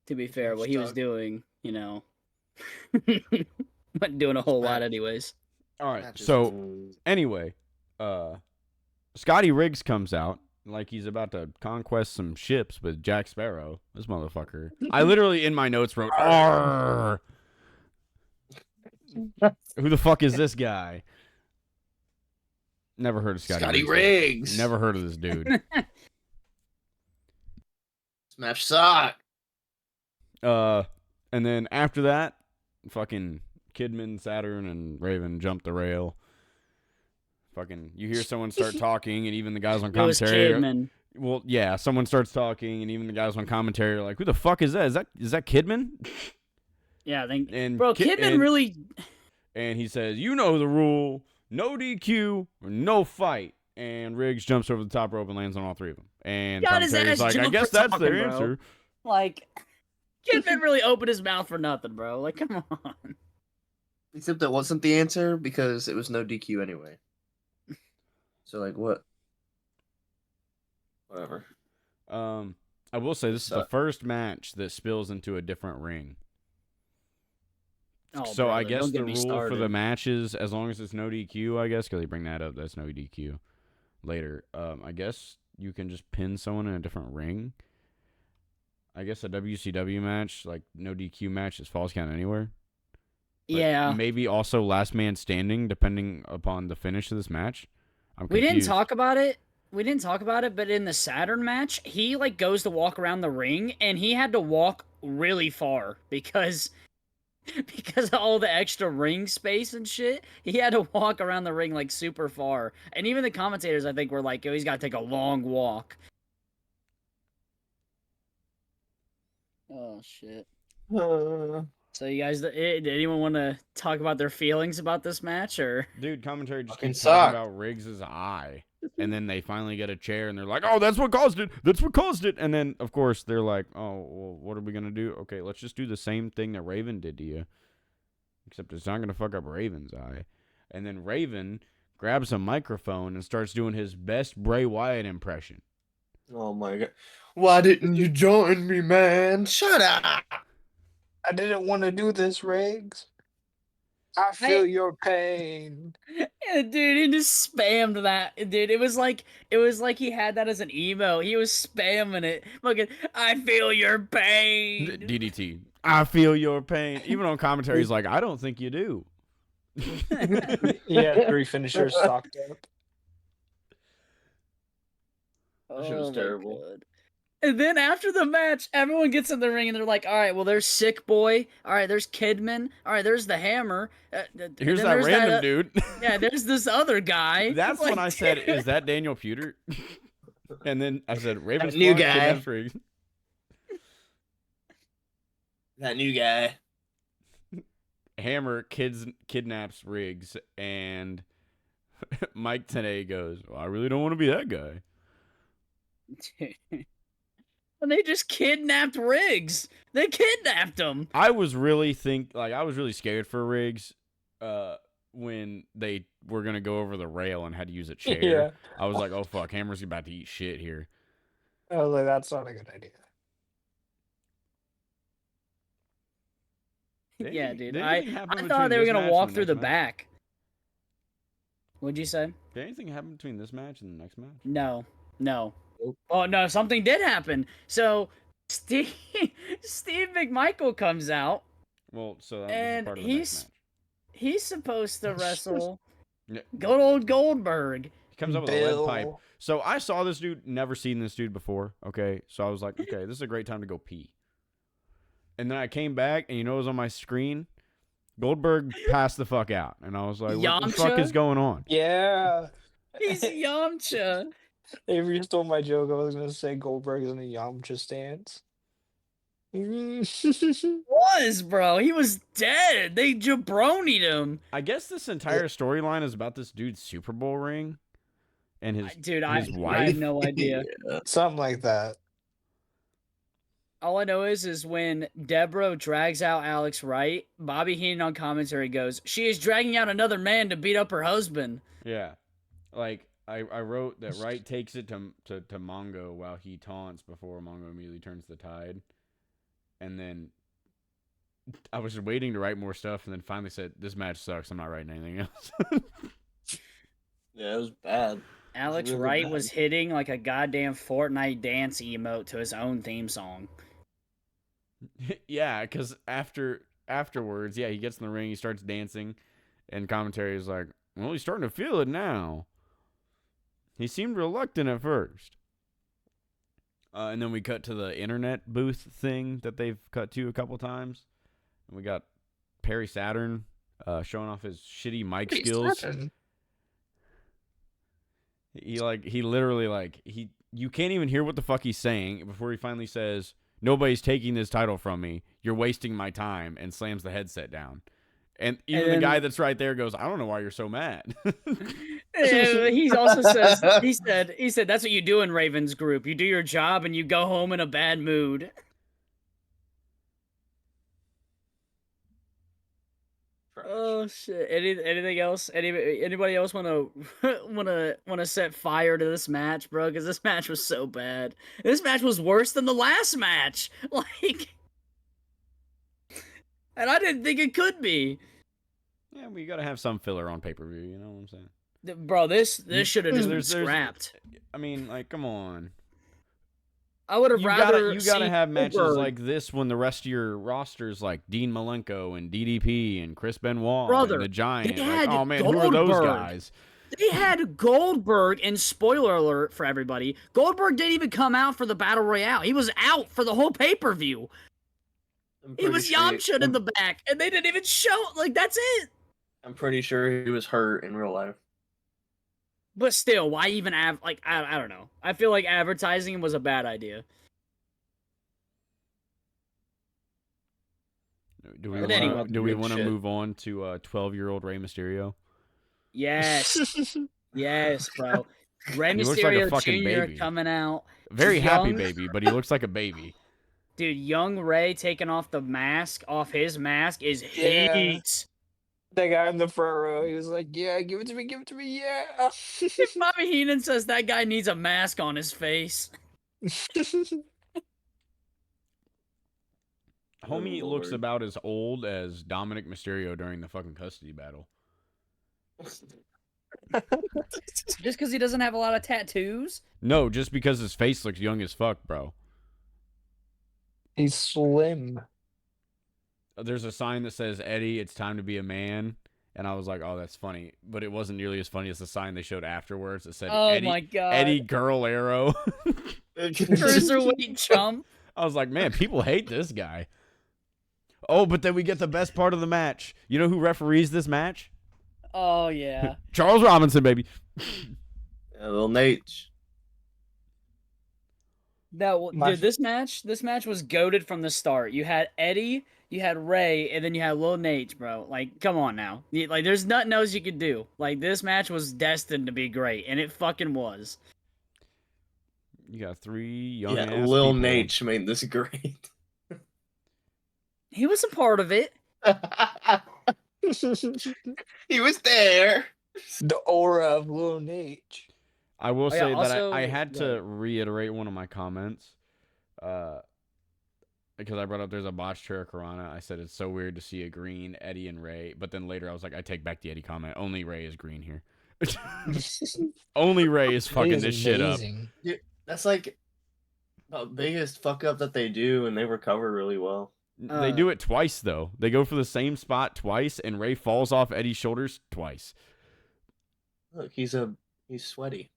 To be fair, what he was doing, you know, wasn't doing a whole lot anyways. All right, so anyway, Scotty Riggs comes out like he's about to conquest some ships with Jack Sparrow. This motherfucker. I literally in my notes wrote, "Arr." Who the fuck is this guy? Never heard of Scotty Riggs. Never heard of this dude. This match sucked. And then after that, fucking Kidman, Saturn, and Raven jumped the rail. Fucking, you hear someone start talking, and even the guys on commentary. It was Kidman. Well, yeah, someone starts talking, and even the guys on commentary are like, "Who the fuck is that? Is that Kidman?" Yeah, I think. And bro, Kidman really. And he says, "You know the rule: no DQ or no fight." And Riggs jumps over the top rope and lands on all three of them. And commentary's like, "I guess that's their answer." Like, Kidman really opened his mouth for nothing, bro. Like, come on. Except that wasn't the answer because it was no DQ anyway. So like what? Whatever. I will say this is the first match that spills into a different ring. Oh, so brother, I guess the rule started. for the matches, as long as it's no DQ, I guess, because they bring that up, that's no DQ later. I guess you can just pin someone in a different ring. I guess a WCW match, like no DQ match, is falls count anywhere. But yeah. Maybe also last man standing, depending upon the finish of this match. I'm confused. We didn't talk about it, but in the Saturn match, he like goes to walk around the ring, and he had to walk really far because of all the extra ring space and shit. He had to walk around the ring like super far, and even the commentators, I think, were like, "Oh, he's got to take a long walk." Oh shit. So you guys, did anyone want to talk about their feelings about this match, or? Dude, commentary just keeps talking about Riggs' eye. And then they finally get a chair, and they're like, "Oh, that's what caused it. That's what caused it." And then, of course, they're like, "Oh, well, what are we going to do? Okay, let's just do the same thing that Raven did to you. Except it's not going to fuck up Raven's eye." And then Raven grabs a microphone and starts doing his best Bray Wyatt impression. Oh, my God. Why didn't you join me, man? Shut up. I didn't want to do this, Riggs. I feel your pain. Yeah, dude, he just spammed that. Dude, it was like he had that as an emo. He was spamming it. Fucking, I feel your pain. DDT. I feel your pain. Even on commentary, he's like, "I don't think you do." Yeah, 3 finishers stocked up. That shit was terrible. God. And then after the match, everyone gets in the ring and they're like, "All right, well, there's Sick Boy. All right, there's Kidman. All right, there's the Hammer. Here's that random dude." Yeah, there's this other guy. That's like, when I said, "Is that Daniel Puter?" And then I said, "Raven's new guy. That new guy." Hammer kidnaps Riggs, and Mike Tenay goes, "Well, I really don't want to be that guy." And they just kidnapped Riggs. They kidnapped him. I was really scared for Riggs when they were gonna go over the rail and had to use a chair. Yeah. I was like, "Oh fuck, Hammer's about to eat shit here." I was like, that's not a good idea. Yeah, dude. I thought they were gonna walk through the back. What'd you say? Did anything happen between this match and the next match? No. Oh no, something did happen. So Steve McMichael comes out. Well, so this is and part of the next match. He's supposed to wrestle Yeah. good old Goldberg. He comes up with a lead pipe. So I saw this dude, never seen this dude before. Okay, so I was like, okay, this is a great time to go pee. And then I came back, and you know what was on my screen? Goldberg passed the fuck out, and I was like, what the fuck is going on? Yeah. He's Yamcha. If you stole my joke, I was gonna say Goldberg is in the Yamcha stance. Was, bro. He was dead. They jabronied him. I guess this entire storyline is about this dude's Super Bowl ring and his wife. I have no idea. Something like that. All I know is when Deborah drags out Alex Wright, Bobby Heenan on commentary goes, "She is dragging out another man to beat up her husband." Yeah. Like, I wrote that Wright takes it to Mongo while he taunts before Mongo immediately turns the tide. And then I was waiting to write more stuff, and then finally said, this match sucks. I'm not writing anything else. Yeah, it was bad. Alex Wright was hitting like a goddamn Fortnite dance emote to his own theme song. Yeah, because afterwards, yeah, he gets in the ring, he starts dancing, and commentary is like, well, he's starting to feel it now. He seemed reluctant at first. And then we cut to the internet booth thing that they've cut to a couple times. And we got Perry Saturn showing off his shitty mic skills. He literally you can't even hear what the fuck he's saying before he finally says, nobody's taking this title from me. You're wasting my time, and slams the headset down. And even the guy that's right there goes, I don't know why you're so mad. He also says, he said, that's what you do in Raven's group. You do your job and you go home in a bad mood. Oh shit! Anything else? Anybody else want to set fire to this match, bro? Because this match was so bad. This match was worse than the last match. And I didn't think it could be. Yeah, we gotta have some filler on pay-per-view. You know what I'm saying? Bro, this should have just been scrapped. I mean, come on. I would have rather. You gotta have matches like this when the rest of your roster's like Dean Malenko and DDP and Chris Benoit and the Giant. Oh man, who are those guys? They had Goldberg, and spoiler alert for everybody, Goldberg didn't even come out for the Battle Royale. He was out for the whole pay-per-view. He was Yamcha in the back, and they didn't even show. That's it. I'm pretty sure he was hurt in real life. But still, why even I don't know. I feel like advertising was a bad idea. Do we want to move on to 12-year-old Rey Mysterio? Yes. Yes, bro. Rey Mysterio Jr. coming out. Very happy baby, but he looks like a baby. Dude, young Rey taking off his mask is heat. That guy in the front row, he was like, yeah, give it to me, yeah. Bobby Heenan says that guy needs a mask on his face. Homie looks about as old as Dominic Mysterio during the fucking custody battle. Just because he doesn't have a lot of tattoos? No, just because his face looks young as fuck, bro. He's slim. There's a sign that says, Eddie, it's time to be a man. And I was like, oh, that's funny. But it wasn't nearly as funny as the sign they showed afterwards. It said, my God. Eddie Girl Arrow. Cruiserweight chump. I was like, man, people hate this guy. Oh, but then we get the best part of the match. You know who referees this match? Oh, yeah. Charles Robinson, baby. Little Nate. No, dude, this match was goated from the start. You had Eddie, you had Rey, and then you had Lil Nate, bro. Come on now. There's nothing else you could do. This match was destined to be great, and it fucking was. You got three young Lil Nate made this great. He was a part of it. He was there. The aura of Lil Nate. I will say that I had to reiterate one of my comments because I brought up there's a botched Hurricanrana. I said it's so weird to see a green Eddie and Rey, but then later I was like, I take back the Eddie comment. Only Rey is green here. Only Rey is fucking this shit up. That's like the biggest fuck up that they do, and they recover really well. They do it twice though. They go for the same spot twice, and Ray falls off Eddie's shoulders twice. Look, he's sweaty.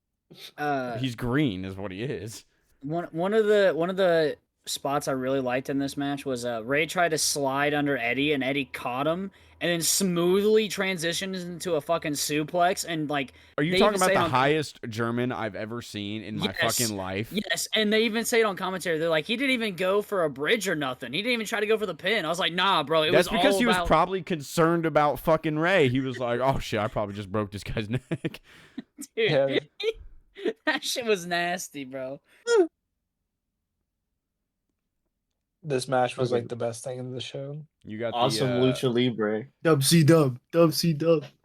He's green, is what he is. One of the spots I really liked in this match was Ray tried to slide under Eddie, and Eddie caught him, and then smoothly transitioned into a fucking suplex. And like, are you talking about the highest German I've ever seen in my fucking life? Yes, and they even say it on commentary. They're like, he didn't even go for a bridge or nothing. He didn't even try to go for the pin. I was like, nah, bro. That's because he was probably concerned about fucking Ray. He was like, oh shit, I probably just broke this guy's neck. Dude, that shit was nasty, bro. This match was like the best thing in the show. You got awesome lucha libre. Dub.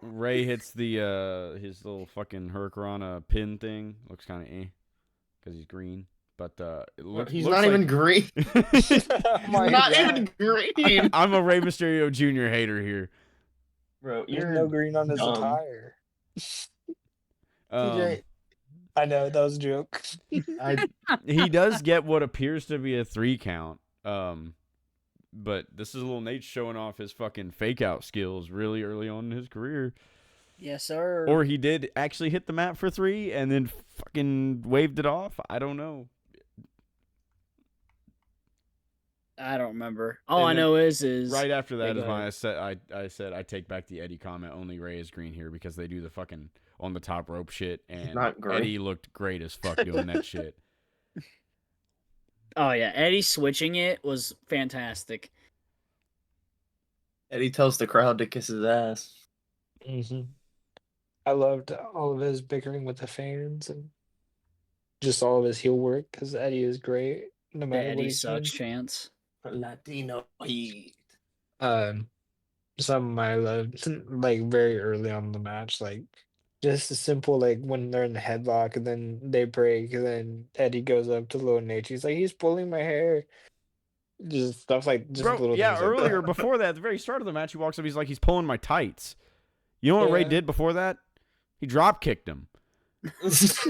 Ray hits the his little fucking Hurricanrana pin thing. Looks kind of because he's green, but he's not even green. He's not even green. I'm a Rey Mysterio Jr. hater here, bro. There's no green on his attire. TJ. I know that was a joke. He does get what appears to be a 3 count. But this is little Nate showing off his fucking fake out skills really early on in his career. Yes, sir. Or he did actually hit the mat for 3 and then fucking waved it off. I don't know. I don't remember. All I know is right after that is when I said I take back the Eddie comment. Only Ray is green here because they do the fucking on the top rope shit, and Eddie looked great as fuck doing that shit. Oh yeah, Eddie switching it was fantastic. Eddie tells the crowd to kiss his ass. Mm-hmm. I loved all of his bickering with the fans and just all of his heel work because Eddie is great. No matter Eddie what sucks chance. Latino heat. Something I loved like very early on in the match, like just a simple like when they're in the headlock and then they break and then Eddie goes up to Lil Nate. He's like, he's pulling my hair. Just stuff like just little yeah, things earlier like that. before that, at the very start of the match, he walks up, he's like, he's pulling my tights. You know what Ray did before that? He drop kicked him. This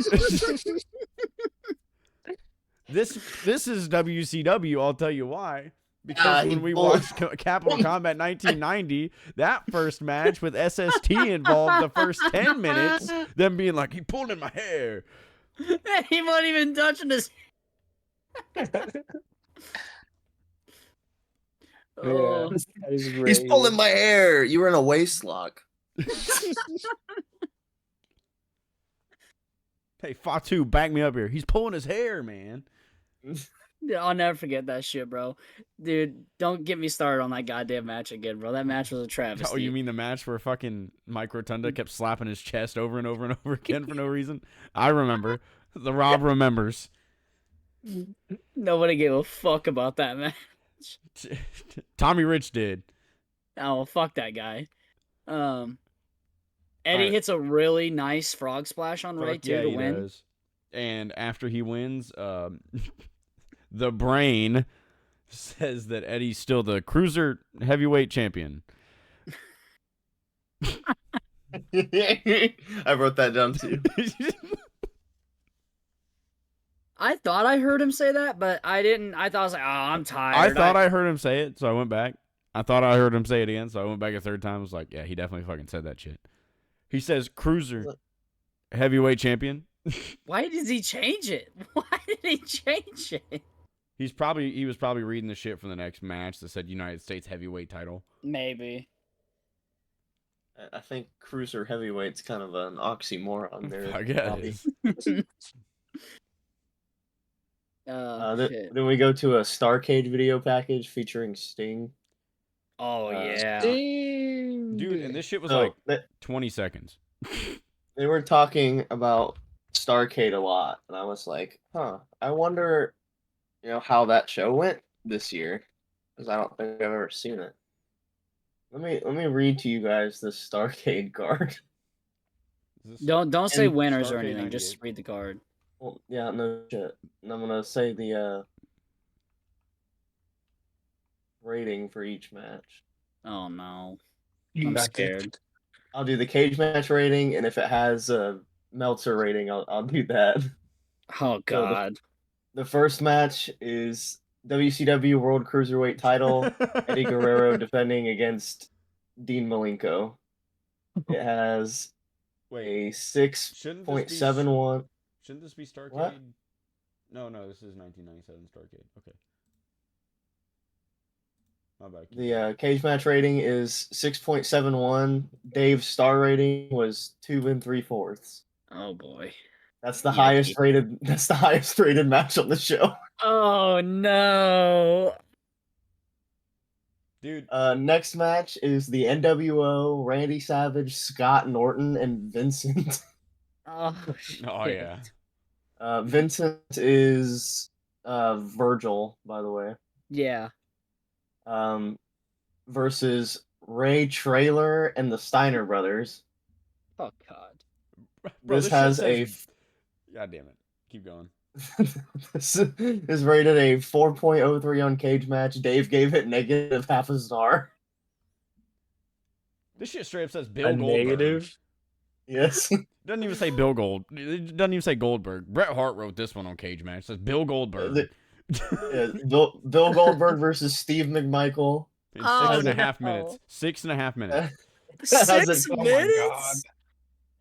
is WCW, I'll tell you why. Because when we watched Capital Combat 1990, that first match with SST involved the first 10 minutes, them being like, he pulled in my hair. He wasn't even touching his. Oh. He's pulling my hair. You were in a waist lock. Hey, Fatu, back me up here. He's pulling his hair, man. I'll never forget that shit, bro. Dude, don't get me started on that goddamn match again, bro. That match was a travesty. Oh, you mean the match where fucking Mike Rotunda kept slapping his chest over and over and over again for no reason? I remember. The Rob remembers. Nobody gave a fuck about that match. Tommy Rich did. Oh, fuck that guy. Eddie hits a really nice frog splash on Ray too to win. Does. And after he wins, the Brain says that Eddie's still the cruiser heavyweight champion. I wrote that down too. I thought I heard him say that, but I didn't. I thought I was like, oh, I'm tired. I thought I heard him say it, so I went back. I thought I heard him say it again, so I went back a third time. I was like, yeah, he definitely fucking said that shit. He says cruiser heavyweight champion. Why does he change it? Why did he change it? He was probably reading the shit from the next match that said United States heavyweight title. Maybe. I think cruiser heavyweight's kind of an oxymoron there. I guess. Then we go to a Starcade video package featuring Sting. Oh yeah, Sting. Dude, and this shit was 20 seconds. They were talking about Starcade a lot, and I was like, I wonder, how that show went this year, because I don't think I've ever seen it. Let me read to you guys this Starcade card. Don't say winners or anything. Just read the card. Well, yeah, no shit. And I'm gonna say the rating for each match. Oh no, I'm scared. I'll do the cage match rating, and if it has a Meltzer rating, I'll do that. Oh God. So the first match is WCW World Cruiserweight title. Eddie Guerrero defending against Dean Malenko. It has a 6.71. Shouldn't this be Starcade? What? No, this is 1997 Starcade. Okay. My bad. The cage match rating is 6.71. Dave's star rating was 2 3/4. Oh boy. That's the highest rated. That's the highest rated match on the show. Oh no. Dude. Next match is the NWO, Randy Savage, Scott Norton, and Vincent. Oh shit. Oh yeah. Vincent is Virgil, by the way. Yeah. Versus Ray Traylor and the Steiner brothers. Oh God. Bro, This has a. God damn it. Keep going. This is rated a 4.03 on Cage Match. Dave gave it negative half a star. This shit straight up says Bill A Goldberg. negative? Yes. Doesn't even say Bill Gold. It doesn't even say Goldberg. Bret Hart wrote this one on Cage Match. It says Bill Goldberg. Bill Goldberg versus Steve McMichael. In 6.5 minutes. 6.5 minutes. 6 Oh my minutes? God.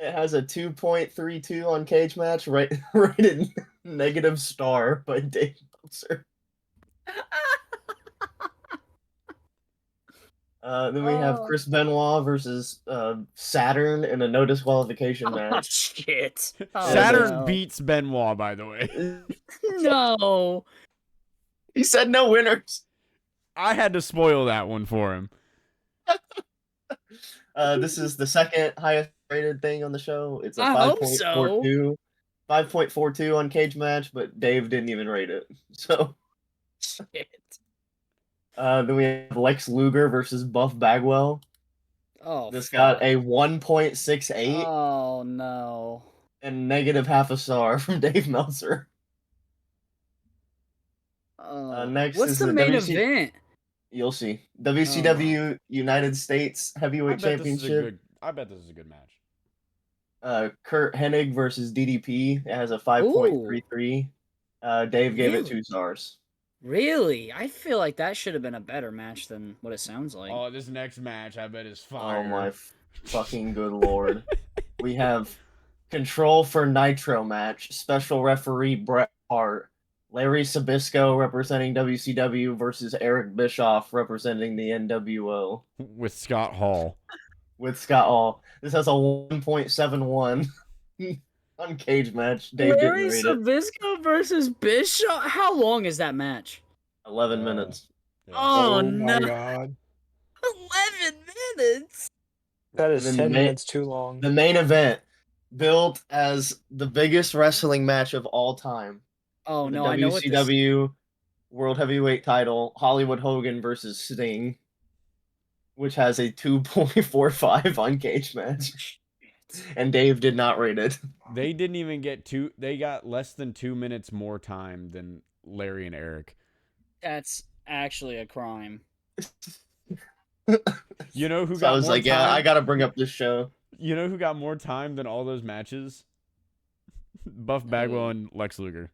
It has a 2.32 on Cage Match, rated negative star by Dave Meltzer. Then we have Chris Benoit versus Saturn in a no disqualification match. Oh shit. Oh, Saturn no. beats Benoit, by the way. No. He said no winners. I had to spoil that one for him. This is the second highest rated thing on the show. It's a I hope so. 5.42. 5.42 on Cage Match, but Dave didn't even rate it. So Shit. then we have Lex Luger versus Buff Bagwell. Oh. This fuck. got a 1.68 Oh no. and negative half a star from Dave Meltzer. Next What's is the the main WC event? You'll see. WCW United States Heavyweight Championship. I bet this is a good match. Kurt Hennig versus DDP. It has a 5.33. Dave gave it 2 stars. Really? I feel like that should have been a better match than what it sounds like. Oh, this next match, I bet is fire. Oh my fucking good lord. We have Control for Nitro match. Special referee Bret Hart. Larry Sabisco representing WCW versus Eric Bischoff representing the NWO. With Scott Hall. This has a 1.71 on Cage Match. Dave Larry didn't rate Sabisco versus Bischoff? How long is that match? 11 minutes. Yeah. Oh, my no. God. 11 minutes? That is And 10 minutes too long. The main event, billed as the biggest wrestling match of all time. Oh, The no, I know what this... WCW World Heavyweight title, Hollywood Hogan versus Sting, which has a 2.45 on Cage Match. And Dave did not rate it. They didn't even get they got less than 2 minutes more time than Larry and Eric. That's actually a crime. You know who So got I was more like, time? yeah, I gotta bring up this show. You know who got more time than all those matches? Buff Bagwell and Lex Luger.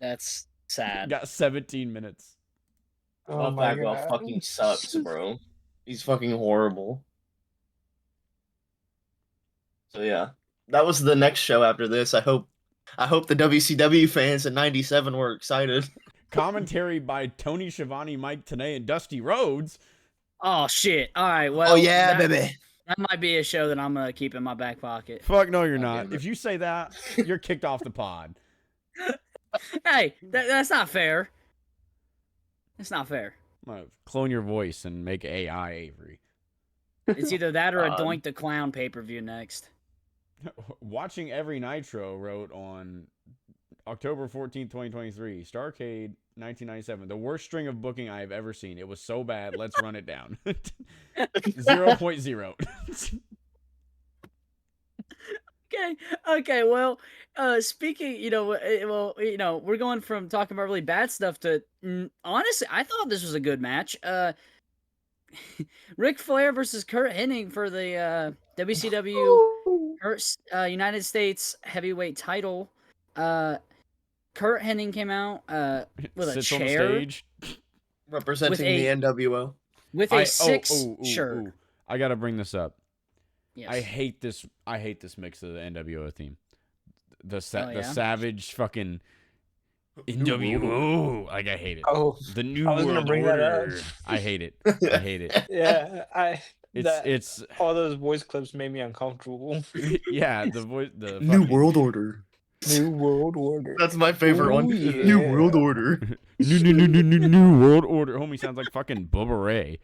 That's sad. Got 17 minutes. Oh Buff my Bagwell God. fucking sucks, bro. He's fucking horrible. So yeah, that was the next show after this. I hope the WCW fans in '97 were excited. Commentary by Tony Schiavone, Mike Tenay, and Dusty Rhodes. Oh, shit. All right, well... Oh yeah, baby. That might be a show that I'm going to keep in my back pocket. Fuck no, you're God not. damn it. If you say that, you're kicked off the pod. Hey, that's not fair. It's not fair. I'm gonna clone your voice and make AI Avery. It's either that or a God. Doink the Clown pay-per-view next. Watching Every Nitro wrote on October 14th, 2023, Starrcade 1997, the worst string of booking I have ever seen. It was so bad. Let's run it down. 0.0. Okay, well, speaking, we're going from talking about really bad stuff to, honestly, I thought this was a good match. Ric Flair versus Kurt Hennig for the WCW United States Heavyweight title. Kurt Hennig came out with a Sits on the chair stage. Representing a- the NWO. with a six shirt. Ooh. I gotta bring this up. Yes. I hate this mix of the NWO theme. The yeah? savage fucking NWO. Like I hate it. Oh, The New I was gonna World bring that up. Order. I hate it. I hate it. Yeah, It's all those voice clips made me uncomfortable. yeah, the voice the New fucking, World Order. New World Order. That's my favorite one. Yeah. New World Order. New World Order. Homie sounds like fucking Bubba Ray.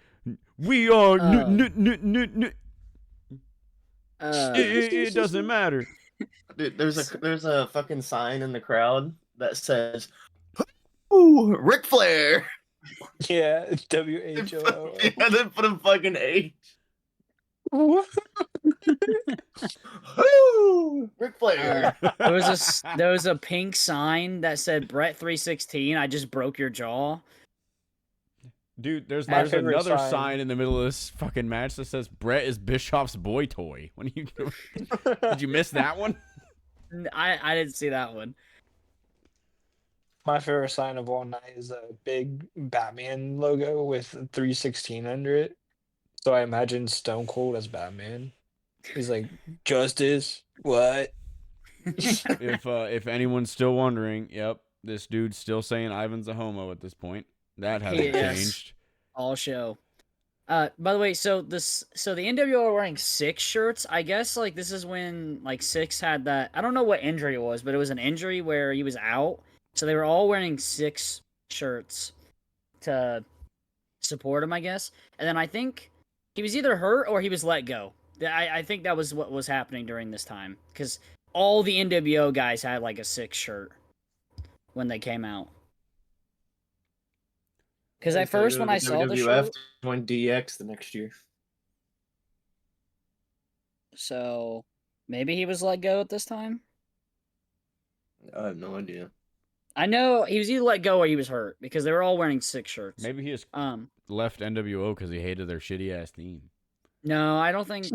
We are it doesn't matter. Dude, there's a fucking sign in the crowd that says, "Ooh, Ric Flair." Yeah, WHO. Yeah, then put a fucking H. Woo, Ric Flair. There was a pink sign that said Brett 316. I just broke your jaw. Dude, there's favorite another sign. sign in the middle of this fucking match that says Brett is Bischoff's boy toy. When you did you miss that one? I didn't see that one. My favorite sign of all night is a big Batman logo with 316 under it. So I imagine Stone Cold as Batman. He's like, justice? What? If anyone's still wondering, yep, this dude's still saying Ivan's a homo at this point. That hasn't changed. All show. By the way, so the NWO are wearing 6 shirts. I guess like this is when like 6 had that. I don't know what injury it was, but it was an injury where he was out. So they were all wearing 6 shirts to support him, I guess. And then I think he was either hurt or he was let go. I think that was what was happening during this time because all the NWO guys had like a 6 shirt when they came out. Because at first when I saw the WWF shirt, joined DX the next year. So maybe he was let go at this time. I have no idea. I know he was either let go or he was hurt because they were all wearing 6 shirts. Maybe he just left NWO because he hated their shitty ass theme. No, I don't think.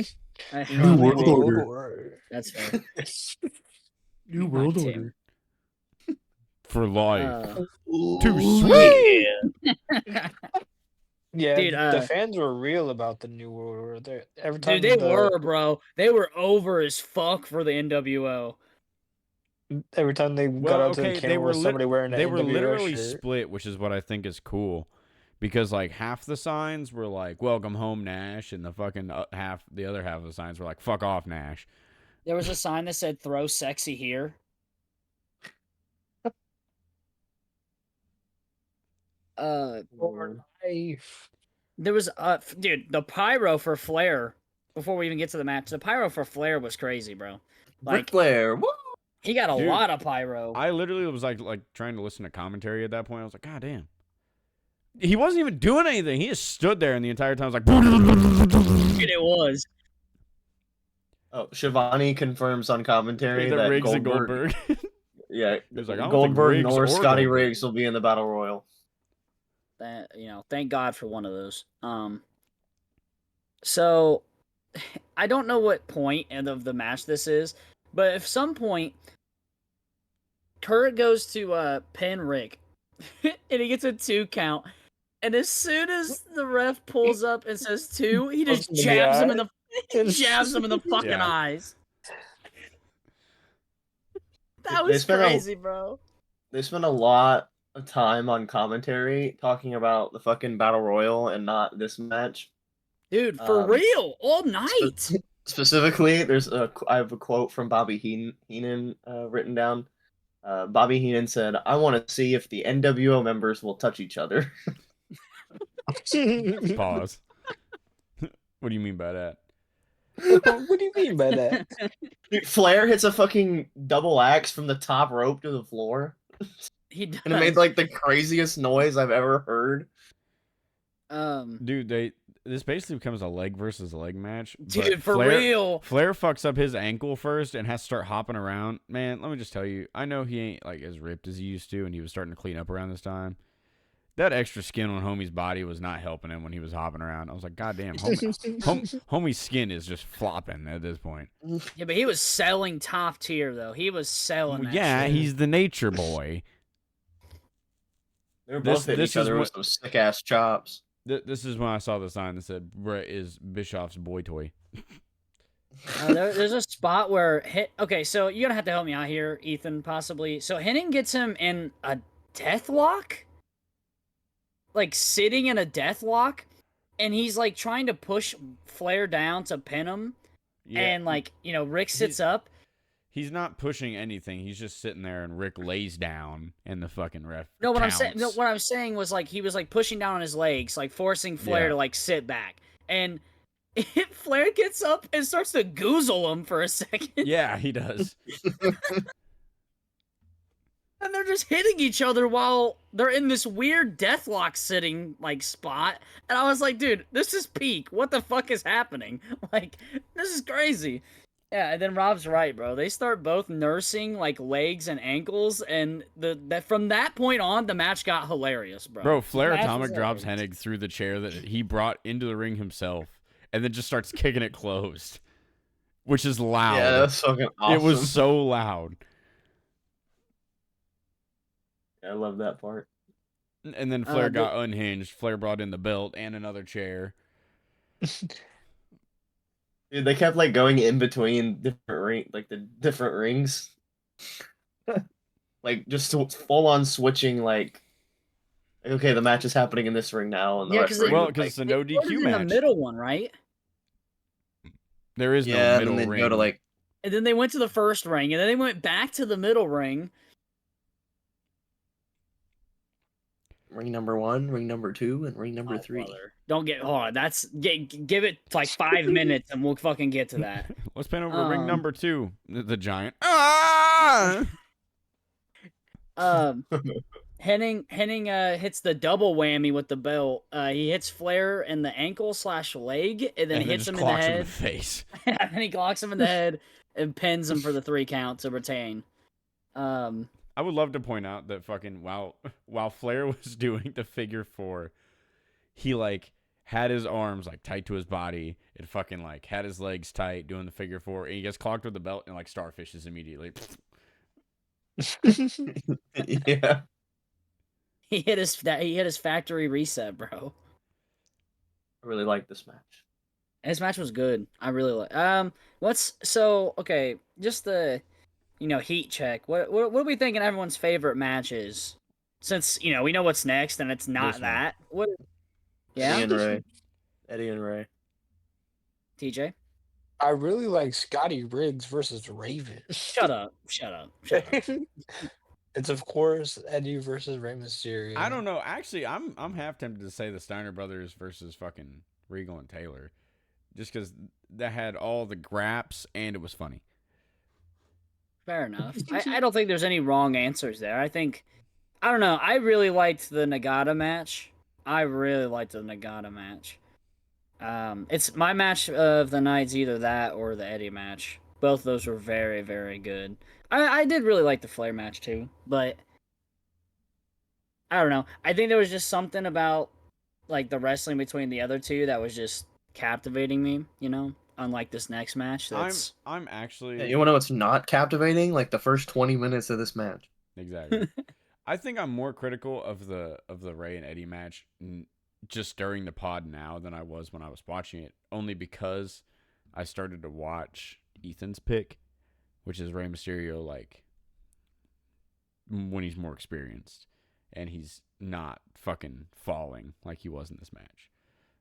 New World Order. That's fair. New World Order. For life. Too sweet. Yeah, Dude, the fans were real about the New World Order. Every time Dude, they were, bro. They were over as fuck for the NWO. Every time they got out to the camera, somebody wearing an they were NWO literally shirt. split, which is what I think is cool, because like half the signs were like "Welcome home, Nash," and the fucking the other half of the signs were like "Fuck off, Nash." There was a sign that said "Throw sexy here." For life. There was dude, the pyro for Flair. Before we even get to the match, the pyro for Flair was crazy, bro. Like Ric Flair. Woo! he got a Dude, lot of pyro. I literally was like trying to listen to commentary at that point. I was like, God damn. He wasn't even doing anything. He just stood there and the entire time was like Dude, it was. Oh, Shivani confirms on commentary that Riggs and Goldberg. Yeah. Yeah, was like, I don't think Goldberg Riggs nor or Scotty Goldberg. Riggs will be in the Battle Royal. That thank God for one of those. So I don't know what point of the match this is, but if some point Kurt goes to pin Rick and he gets a 2 count, and as soon as the ref pulls up and says 2, he just jabs him in the fucking eyes. That was crazy, bro. They spent a lot of time on commentary talking about the fucking Battle Royal and not this match. Dude, for real, all night. Specifically, I have a quote from Bobby Heenan written down. Bobby Heenan said, "I want to see if the NWO members will touch each other." Pause. What do you mean by that? What do you mean by that? Dude, Flair hits a fucking double axe from the top rope to the floor. He does. And it made like the craziest noise I've ever heard. Dude, this basically becomes a leg versus leg match. Dude, for real. Flair fucks up his ankle first and has to start hopping around. Man, let me just tell you, I know he ain't like as ripped as he used to, and he was starting to clean up around this time. That extra skin on homie's body was not helping him when he was hopping around. I was like, God damn, homie's skin is just flopping at this point. Yeah, but he was selling top tier though. He was selling. Well, That yeah, shit. he's the nature boy. They were both hitting each other with some sick ass chops. This is when I saw the sign that said Brett is Bischoff's boy toy. There's a spot where okay, so you're gonna have to help me out here, Ethan, possibly. So Henning gets him in a death lock, like sitting in a death lock, and he's like trying to push Flair down to pin him, and like Rick sits up. He's not pushing anything. He's just sitting there, and Rick lays down, and the fucking ref. No, what counts. what I'm saying was like he was like pushing down on his legs, like forcing Flair to like sit back, and Flair gets up and starts to goozle him for a second. Yeah, he does. And they're just hitting each other while they're in this weird deathlock sitting like spot. And I was like, dude, this is peak. What the fuck is happening? Like, this is crazy. Yeah, and then Rob's right, bro. They start both nursing like legs and ankles, and from that point on, the match got hilarious, bro. Bro, Flair atomic drops Hennig through the chair that he brought into the ring himself, and then just starts kicking it closed, which is loud. Yeah, that's fucking awesome. It was so loud. I love that part. And then Flair got unhinged. Flair brought in the belt and another chair. Dude, they kept like going in between the different rings, like just full on switching. Like, okay, the match is happening in this ring now, and because it's a no DQ match. In the middle one, right? There is no middle ring. Go to like, and then they went to the first ring, and then they went back to the middle ring. Ring number 1, ring number 2, and ring number 3. Brother. Don't get hard. Give it like 5 minutes, and we'll fucking get to that. Let's pan over ring number 2. The giant. Ah! Henning hits the double whammy with the belt. He hits Flair in the ankle/leg, and then hits him in the head. Him in the face. And then he clocks him in the head and pins him for the 3 count to retain. I would love to point out that fucking while Flair was doing the figure 4, he like had his arms like tight to his body and fucking like had his legs tight doing the figure 4, and he gets clocked with the belt and like starfishes immediately. Yeah. He hit his factory reset, bro. I really like this match. His match was good. I really like. Okay, just the heat check. What are we thinking everyone's favorite match is? Since, we know what's next and it's not that. What? Yeah. Eddie and Ray. TJ? I really like Scotty Riggs versus Raven. Shut up. It's of course Eddie versus Rey Mysterio. I don't know. Actually, I'm half tempted to say the Steiner brothers versus fucking Regal and Taylor. Just because that had all the graps and it was funny. Fair enough. I don't think there's any wrong answers there. I don't know. I really liked the Nagata match. It's my match of the night's either that or the Eddie match. Both of those were very, very good. I did really like the Flair match too, but I don't know. I think there was just something about like the wrestling between the other two that was just captivating me, unlike this next match. I'm actually... Yeah, you want to know what's not captivating? Like the first 20 minutes of this match. Exactly. I think I'm more critical of the Ray and Eddie match just during the pod now than I was when I was watching it, only because I started to watch Ethan's pick, which is Rey Mysterio, like, when he's more experienced, and he's not fucking falling like he was in this match.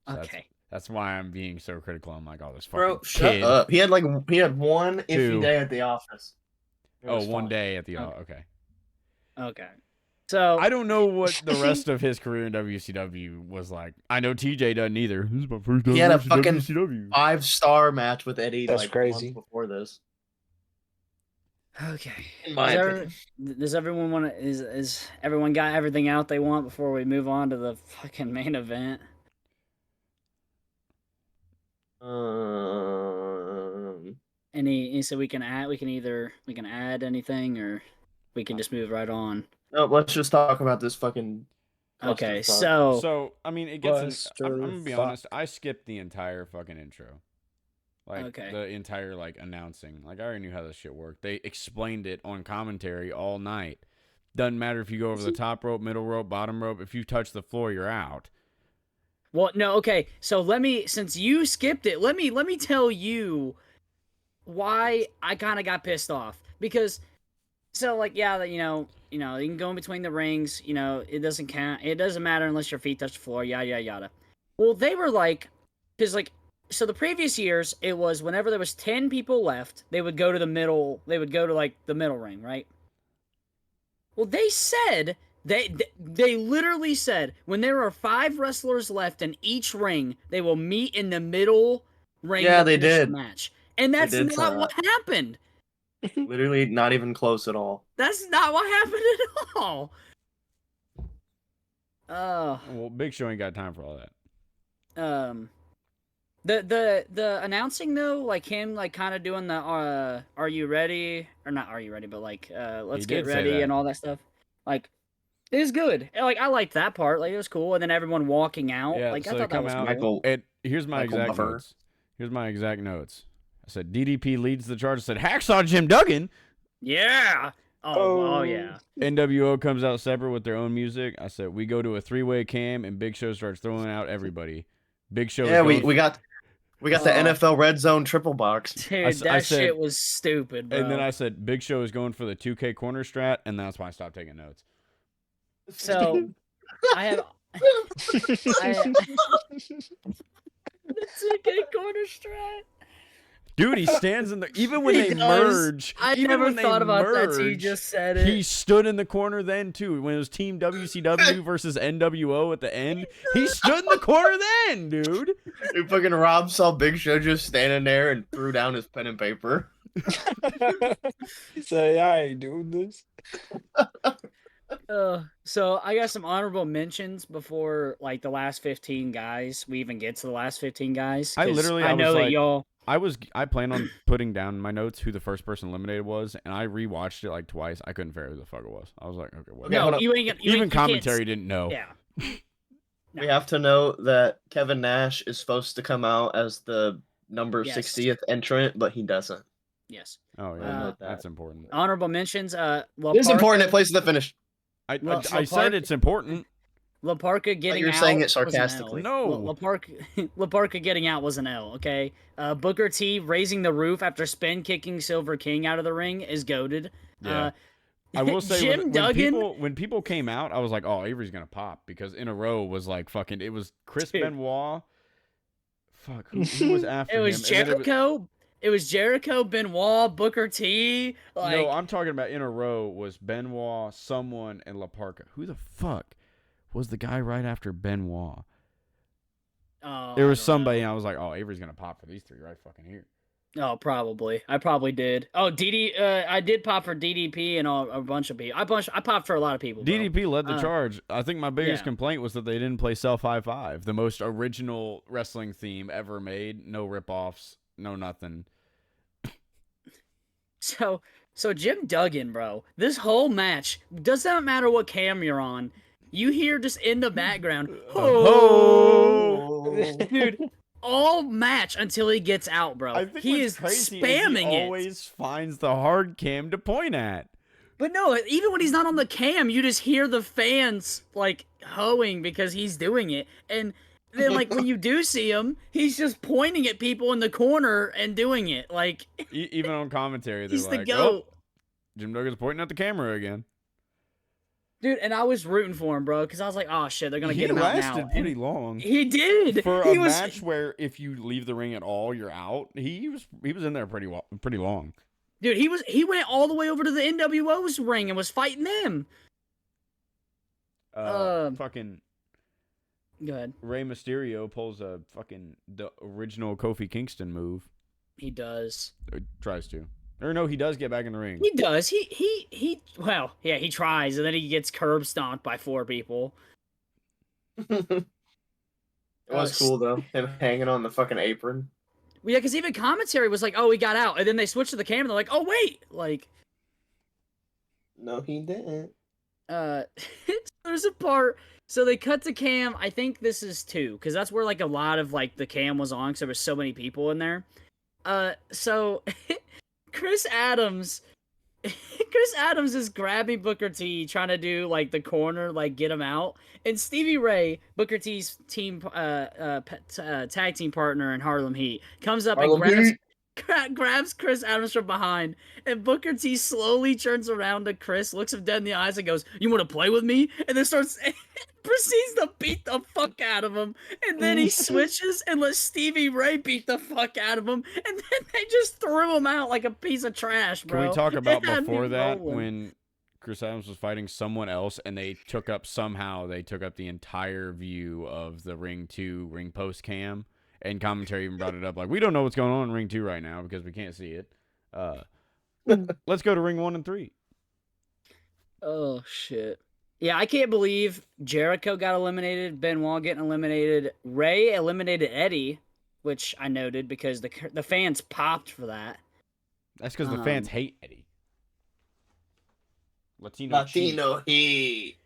So okay. That's why I'm being so critical. I'm like, oh, this fucking Bro, kid. shut up. He had one iffy day at the office. One day at the office. Okay. Okay. So I don't know what the rest of his career in WCW was like. I know TJ doesn't either. This is my first He had a fucking WCW. 5-star match with Eddie. That's crazy. Months before this. Okay. In my opinion. Does everyone want to? Is everyone got everything out they want before we move on to the fucking main event? So we can add. We can add anything, or we can just move right on. No, let's just talk about this fucking Okay, so So I mean, it gets. I'm gonna be honest. I skipped the entire fucking intro, like the entire like announcing. Like I already knew how this shit worked. They explained it on commentary all night. Doesn't matter if you go over the top rope, middle rope, bottom rope. If you touch the floor, you're out. Well, no, okay. So since you skipped it, let me tell you why I kind of got pissed off. Because, so like, yeah, you can go in between the rings. It doesn't count. It doesn't matter unless your feet touch the floor. Yada yada yada. Well, they were like, because like, so the previous years it was whenever there was 10 people left, they would go to the middle. They would go to like the middle ring, right? Well, they said they literally said when there are 5 wrestlers left in each ring, they will meet in the middle ring. Yeah, they did. The match, and that's not what happened. Literally, not even close at all. That's not what happened at all. Well, Big Show ain't got time for all that. The announcing though, like him, like kind of doing the "Are you ready?" or not "Are you ready?" but like "Let's get ready" and all that stuff. Like, it was good. Like I liked that part. Like it was cool. And then everyone walking out. Yeah, like so I thought that was cool. And here's my exact notes. Here's my exact notes. I said DDP leads the charge. I said Hacksaw Jim Duggan. Yeah. Oh yeah. NWO comes out separate with their own music. I said we go to a 3-way cam and Big Show starts throwing out everybody. Big Show. Yeah, we got the NFL Red Zone triple box. Dude, that shit was stupid, bro. And then I said Big Show is going for the 2K corner strat, and that's why I stopped taking notes. So I have the 2K corner strat. Dude, he stands in the even when they merge. I never thought about that till you just said it. He stood in the corner then too. When it was Team WCW versus NWO at the end, he stood in the corner then, dude. Dude, fucking Rob saw Big Show just standing there and threw down his pen and paper. He said, "I ain't doing this." So I got some honorable mentions before like the last 15 guys. We even get to the last 15 guys. I know that y'all. I plan on putting down in my notes who the first person eliminated was, and I rewatched it like twice. I couldn't figure out who the fuck it was. I was like, okay, what? No, even commentary didn't know. Yeah. No. We have to know that Kevin Nash is supposed to come out as the number 60th entrant, but he doesn't. Yes. Oh yeah, that's important. Honorable mentions. It's important. It plays to the finish. I said it's important. La Parka getting out. You're saying it sarcastically. No. La Parka getting out was an L, okay? Booker T raising the roof after spin kicking Silver King out of the ring is goated. Yeah. I will say Jim Duggan, when people came out, I was like, oh, Avery's going to pop because In a Row was like fucking, it was Chris Benoit. Fuck, who was after him? It was Jericho. It was Jericho, Benoit, Booker T. No, I'm talking about In a Row was Benoit, someone, and La Parka. Who the fuck was the guy right after Benoit? There was somebody, and I was like, oh, Avery's going to pop for these three right fucking here. Oh, probably. I probably did. Oh, I did pop for DDP and a bunch of people. I popped for a lot of people. DDP led the charge. I think my biggest complaint was that they didn't play Self High Five, the most original wrestling theme ever made. No ripoffs, no nothing. So Jim Duggan, bro, this whole match, does not matter what cam you're on, you hear just in the background, oh, dude, all match until he gets out, bro. He is spamming it. He always finds the hard cam to point at. But no, even when he's not on the cam, you just hear the fans like hoeing because he's doing it. And then like when you do see him, he's just pointing at people in the corner and doing it. Like even on commentary, they're he's like, the GOAT. Oh, Jim Duggan's pointing at the camera again. Dude, and I was rooting for him, bro, because I was like, oh, shit, they're going to get him out now. He lasted pretty long. He did. For a match where if you leave the ring at all, you're out, he was in there pretty long. Dude, he went all the way over to the NWO's ring and was fighting them. Fucking... Go ahead. Rey Mysterio pulls the original Kofi Kingston move. He does. Or tries to. Or no, he does get back in the ring. He does. Well, yeah, he tries, and then he gets curb stomped by 4 people. It was cool, though. Him hanging on the fucking apron. Well, yeah, because even commentary was like, oh, he got out. And then they switched to the camera, and they're like, oh, wait. Like... No, he didn't. There's a part... So they cut to cam. I think this is 2, because that's where like a lot of like the cam was on, because there was so many people in there. So Chris Adams is grabbing Booker T, trying to do like the corner, like get him out. And Stevie Ray, Booker T's team, tag team partner in Harlem Heat, comes up and grabs Chris Adams from behind. And Booker T slowly turns around to Chris, looks him dead in the eyes, and goes, "You want to play with me?" And then proceeds to beat the fuck out of him. And then he switches and lets Stevie Ray beat the fuck out of him. And then they just threw him out like a piece of trash, bro. Can we talk about before that when Chris Adams was fighting someone else and they took up the entire view of the ring post cam, and commentary even brought it up like, we don't know what's going on in ring 2 right now because we can't see it. Let's go to ring 1 and 3. Oh shit. Yeah, I can't believe Jericho got eliminated, Benoit getting eliminated, Ray eliminated Eddie, which I noted because the fans popped for that. That's because the fans hate Eddie. Latino heat.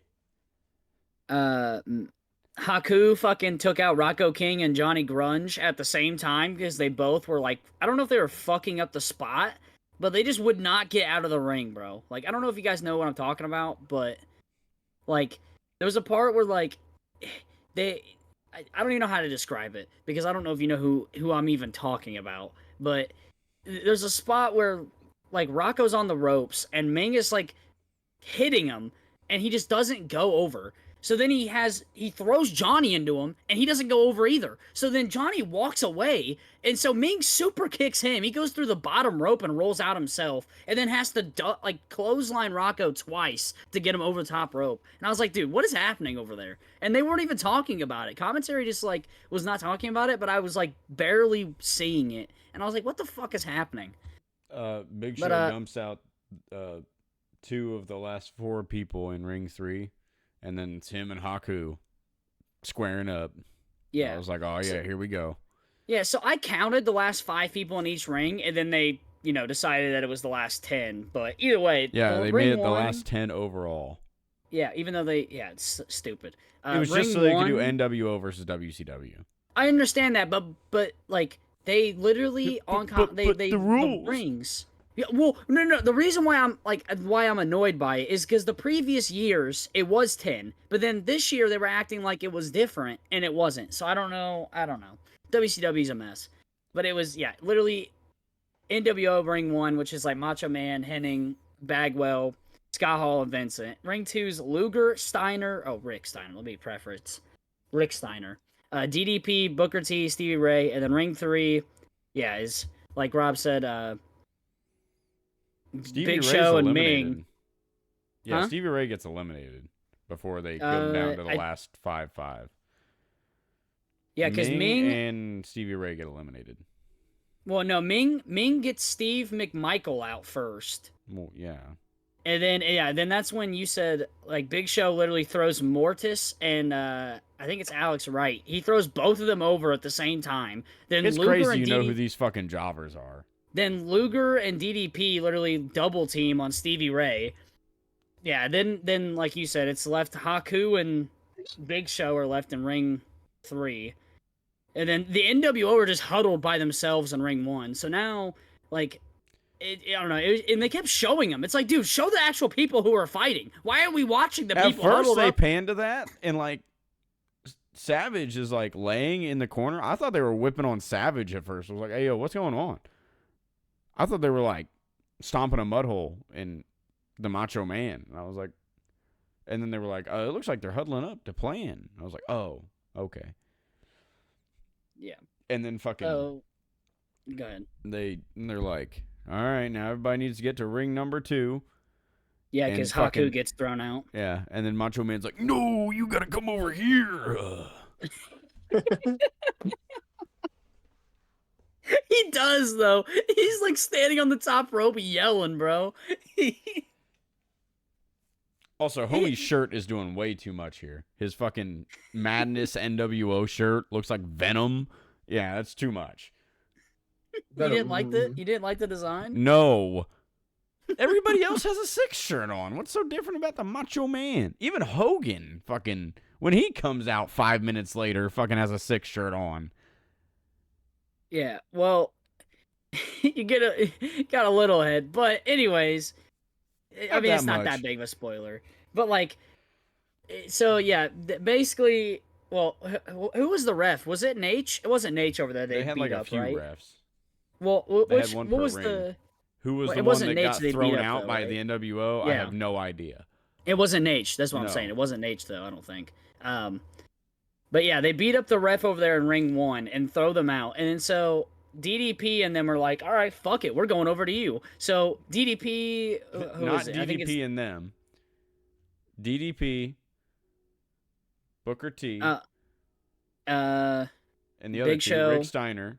Haku fucking took out Rocco King and Johnny Grunge at the same time because they both were like, I don't know if they were fucking up the spot, but they just would not get out of the ring, bro. Like, I don't know if you guys know what I'm talking about, but like, there was a part where like I don't even know how to describe it because I don't know if you know who I'm even talking about, but there's a spot where like Rocco's on the ropes and Ming is like hitting him and he just doesn't go over. So then he throws Johnny into him and he doesn't go over either. So then Johnny walks away and so Ming super kicks him. He goes through the bottom rope and rolls out himself and then has to like clothesline Rocco twice to get him over the top rope. And I was like, dude, what is happening over there? And they weren't even talking about it. Commentary just like was not talking about it, but I was like barely seeing it. And I was like, what the fuck is happening? Big Show dumps out 2 of the last 4 people in ring 3. And then it's him and Haku squaring up. Yeah. I was like, oh, yeah, here we go. Yeah, so I counted the last 5 people in each ring, and then they, decided that it was the last 10. But either way... Yeah, they made it the last 10 overall. Yeah, even though it's stupid. It was just so they could do NWO versus WCW. I understand that, but like, they literally... the rules. The rings... Yeah, well, no. The reason why I'm annoyed by it is because the previous years it was 10, but then this year they were acting like it was different and it wasn't. So I don't know. WCW's a mess, but it was literally NWO ring 1, which is like Macho Man, Hennig, Bagwell, Scott Hall, and Vincent. Ring 2's Luger, Steiner. Oh, Rick Steiner. Let me preference. Rick Steiner, DDP, Booker T, Stevie Ray, and then ring 3, is like Rob said. Big Show and Ming. Yeah, huh? Stevie Ray gets eliminated before they go down to the last 5-5. Yeah, because Ming and Stevie Ray get eliminated. Well, no, Ming gets Steve McMichael out first. Well, yeah. And then that's when you said like Big Show literally throws Mortis and I think it's Alex Wright. He throws both of them over at the same time. Then it's Luger crazy and know who these fucking jobbers are. Then Luger and DDP literally double team on Stevie Ray. Yeah, then like you said, it's left Haku and Big Show are left in ring 3. And then the NWO are just huddled by themselves in ring 1. So now, like, I don't know. And they kept showing them. It's like, dude, show the actual people who are fighting. Why are we watching the people huddled up? At first, they panned to that, and, like, Savage is, like, laying in the corner. I thought they were whipping on Savage at first. I was like, hey, yo, what's going on? I thought they were, like, stomping a mud hole in the Macho Man. And I was like, and then they were like, it looks like they're huddling up to plan. I was like, oh, okay. Yeah. And then fucking. Oh, go ahead. They're like, all right, now everybody needs to get to ring number 2. Yeah, because Haku gets thrown out. Yeah, and then Macho Man's like, no, you gotta come over here. He does, though. He's, like, standing on the top rope yelling, bro. Also, homie's shirt is doing way too much here. His fucking Madness NWO shirt looks like Venom. Yeah, that's too much. You didn't like the design? No. Everybody else has a 6 shirt on. What's so different about the Macho Man? Even Hogan fucking when he comes out 5 minutes later, fucking has a 6 shirt on. Yeah, well, you got a little head, but anyways, I mean, it's not that big of a spoiler, but like, so yeah, basically, well, who was the ref? Was it Nate? It wasn't Nate over there. They had beat like a up, few right? refs. Well, they had one what per was ring. the? Who was well, the it one wasn't that Nate got they thrown beat up, out though, by right? the NWO? Yeah. I have no idea. It wasn't Nate. That's what I'm saying. It wasn't Nate though. I don't think. But yeah, they beat up the ref over there in ring 1 and throw them out, and then so DDP and them are like, all right, fuck it, we're going over to you. So DDP, who Not is it? DDP I think it's and them. DDP, Booker T, and the other Big two, Show, Rick Steiner,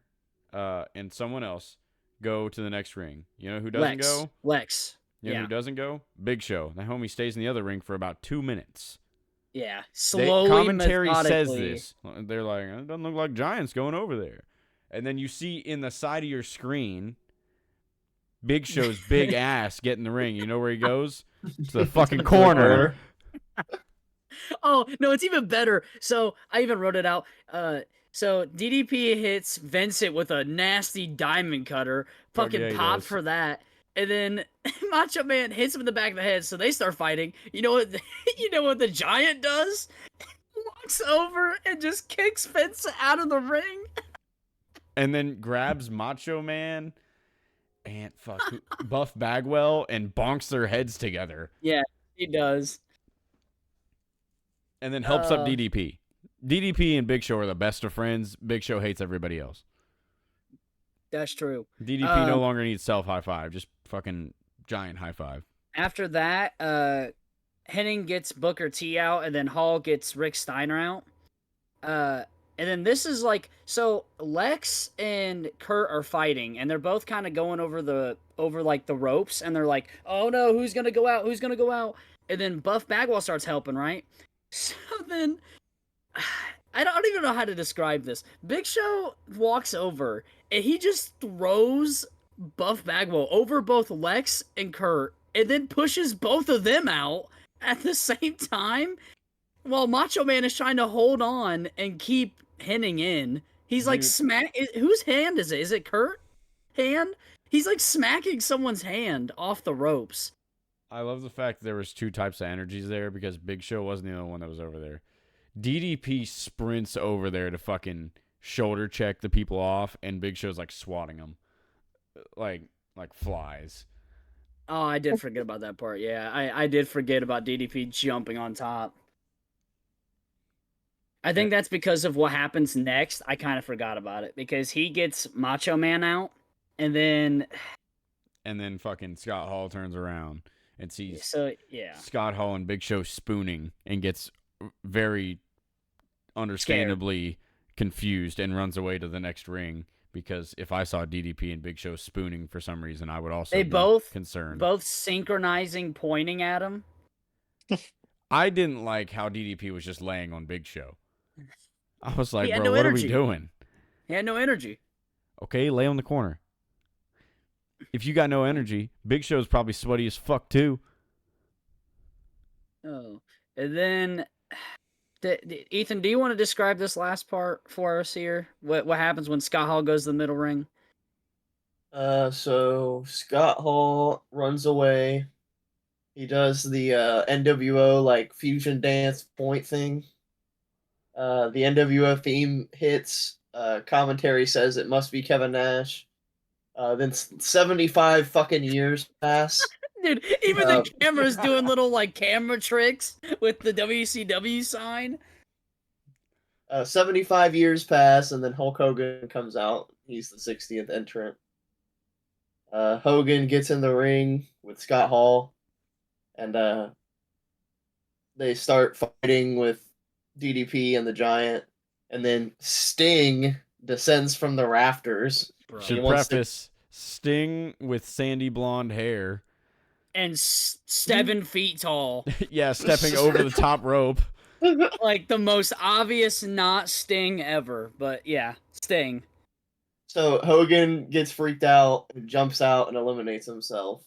and someone else go to the next ring. You know who doesn't go? Lex. You know who doesn't go? Big Show. The homie stays in the other ring for about 2 minutes. Yeah, slowly, commentary says methodically. this. They're like, it doesn't look like Giants going over there. And then you see in the side of your screen, Big Show's big ass get in the ring. You know where he goes? To the fucking corner. Oh, no, it's even better. So I even wrote it out. So DDP hits Vincent with a nasty diamond cutter. Fucking popped for that. And then Macho Man hits him in the back of the head, so they start fighting. You know what? You know what the Giant does? Walks over and just kicks Vincent out of the ring. And then grabs Macho Man and Buff Bagwell and bonks their heads together. Yeah, he does. And then helps up DDP. DDP and Big Show are the best of friends. Big Show hates everybody else. That's true. DDP no longer needs self high five, just fucking giant high five. After that, Hennig gets Booker T out, and then Hall gets Rick Steiner out. And then this is like, so Lex and Kurt are fighting, and they're both kind of going over the ropes, and they're like, oh no, who's gonna go out? Who's gonna go out? And then Buff Bagwell starts helping, right? So then, I don't even know how to describe this. Big Show walks over, and he just throws Buff Bagwell over both Lex and Kurt, and then pushes both of them out at the same time, while Macho Man is trying to hold on and keep Hennig in. He's like whose hand is it? Is it Kurt? Hand? He's like smacking someone's hand off the ropes. I love the fact that there was 2 types of energies there because Big Show wasn't the only one that was over there. DDP sprints over there to fucking shoulder check the people off, and Big Show's like swatting them like flies. Oh, I did forget about that part. Yeah, I did forget about DDP jumping on top. I think that's because of what happens next. I kind of forgot about it because he gets Macho Man out, and then fucking Scott Hall turns around and sees Scott Hall and Big Show spooning and gets very understandably confused and runs away to the next ring, because if I saw DDP and Big Show spooning for some reason, I would also be concerned. Both synchronizing, pointing at him. I didn't like how DDP was just laying on Big Show. I was like, bro, what are we doing? He had no energy. Okay, lay on the corner. If you got no energy, Big Show's probably sweaty as fuck too. Oh, and then Ethan, do you want to describe this last part for us here? What happens when Scott Hall goes to the middle ring? So Scott Hall runs away. He does the NWO like fusion dance point thing. The NWO theme hits. Commentary says it must be Kevin Nash. Then 75 fucking years pass. Dude, even the camera's doing little like camera tricks with the WCW sign. 75 years pass, and then Hulk Hogan comes out. He's the 60th entrant. Hogan gets in the ring with Scott Hall, and they start fighting with DDP and the Giant, and then Sting descends from the rafters. Should preface Sting with sandy blonde hair. And 7 feet tall. Yeah, stepping over the top rope. Like the most obvious not Sting ever, but yeah, Sting. So Hogan gets freaked out, jumps out, and eliminates himself.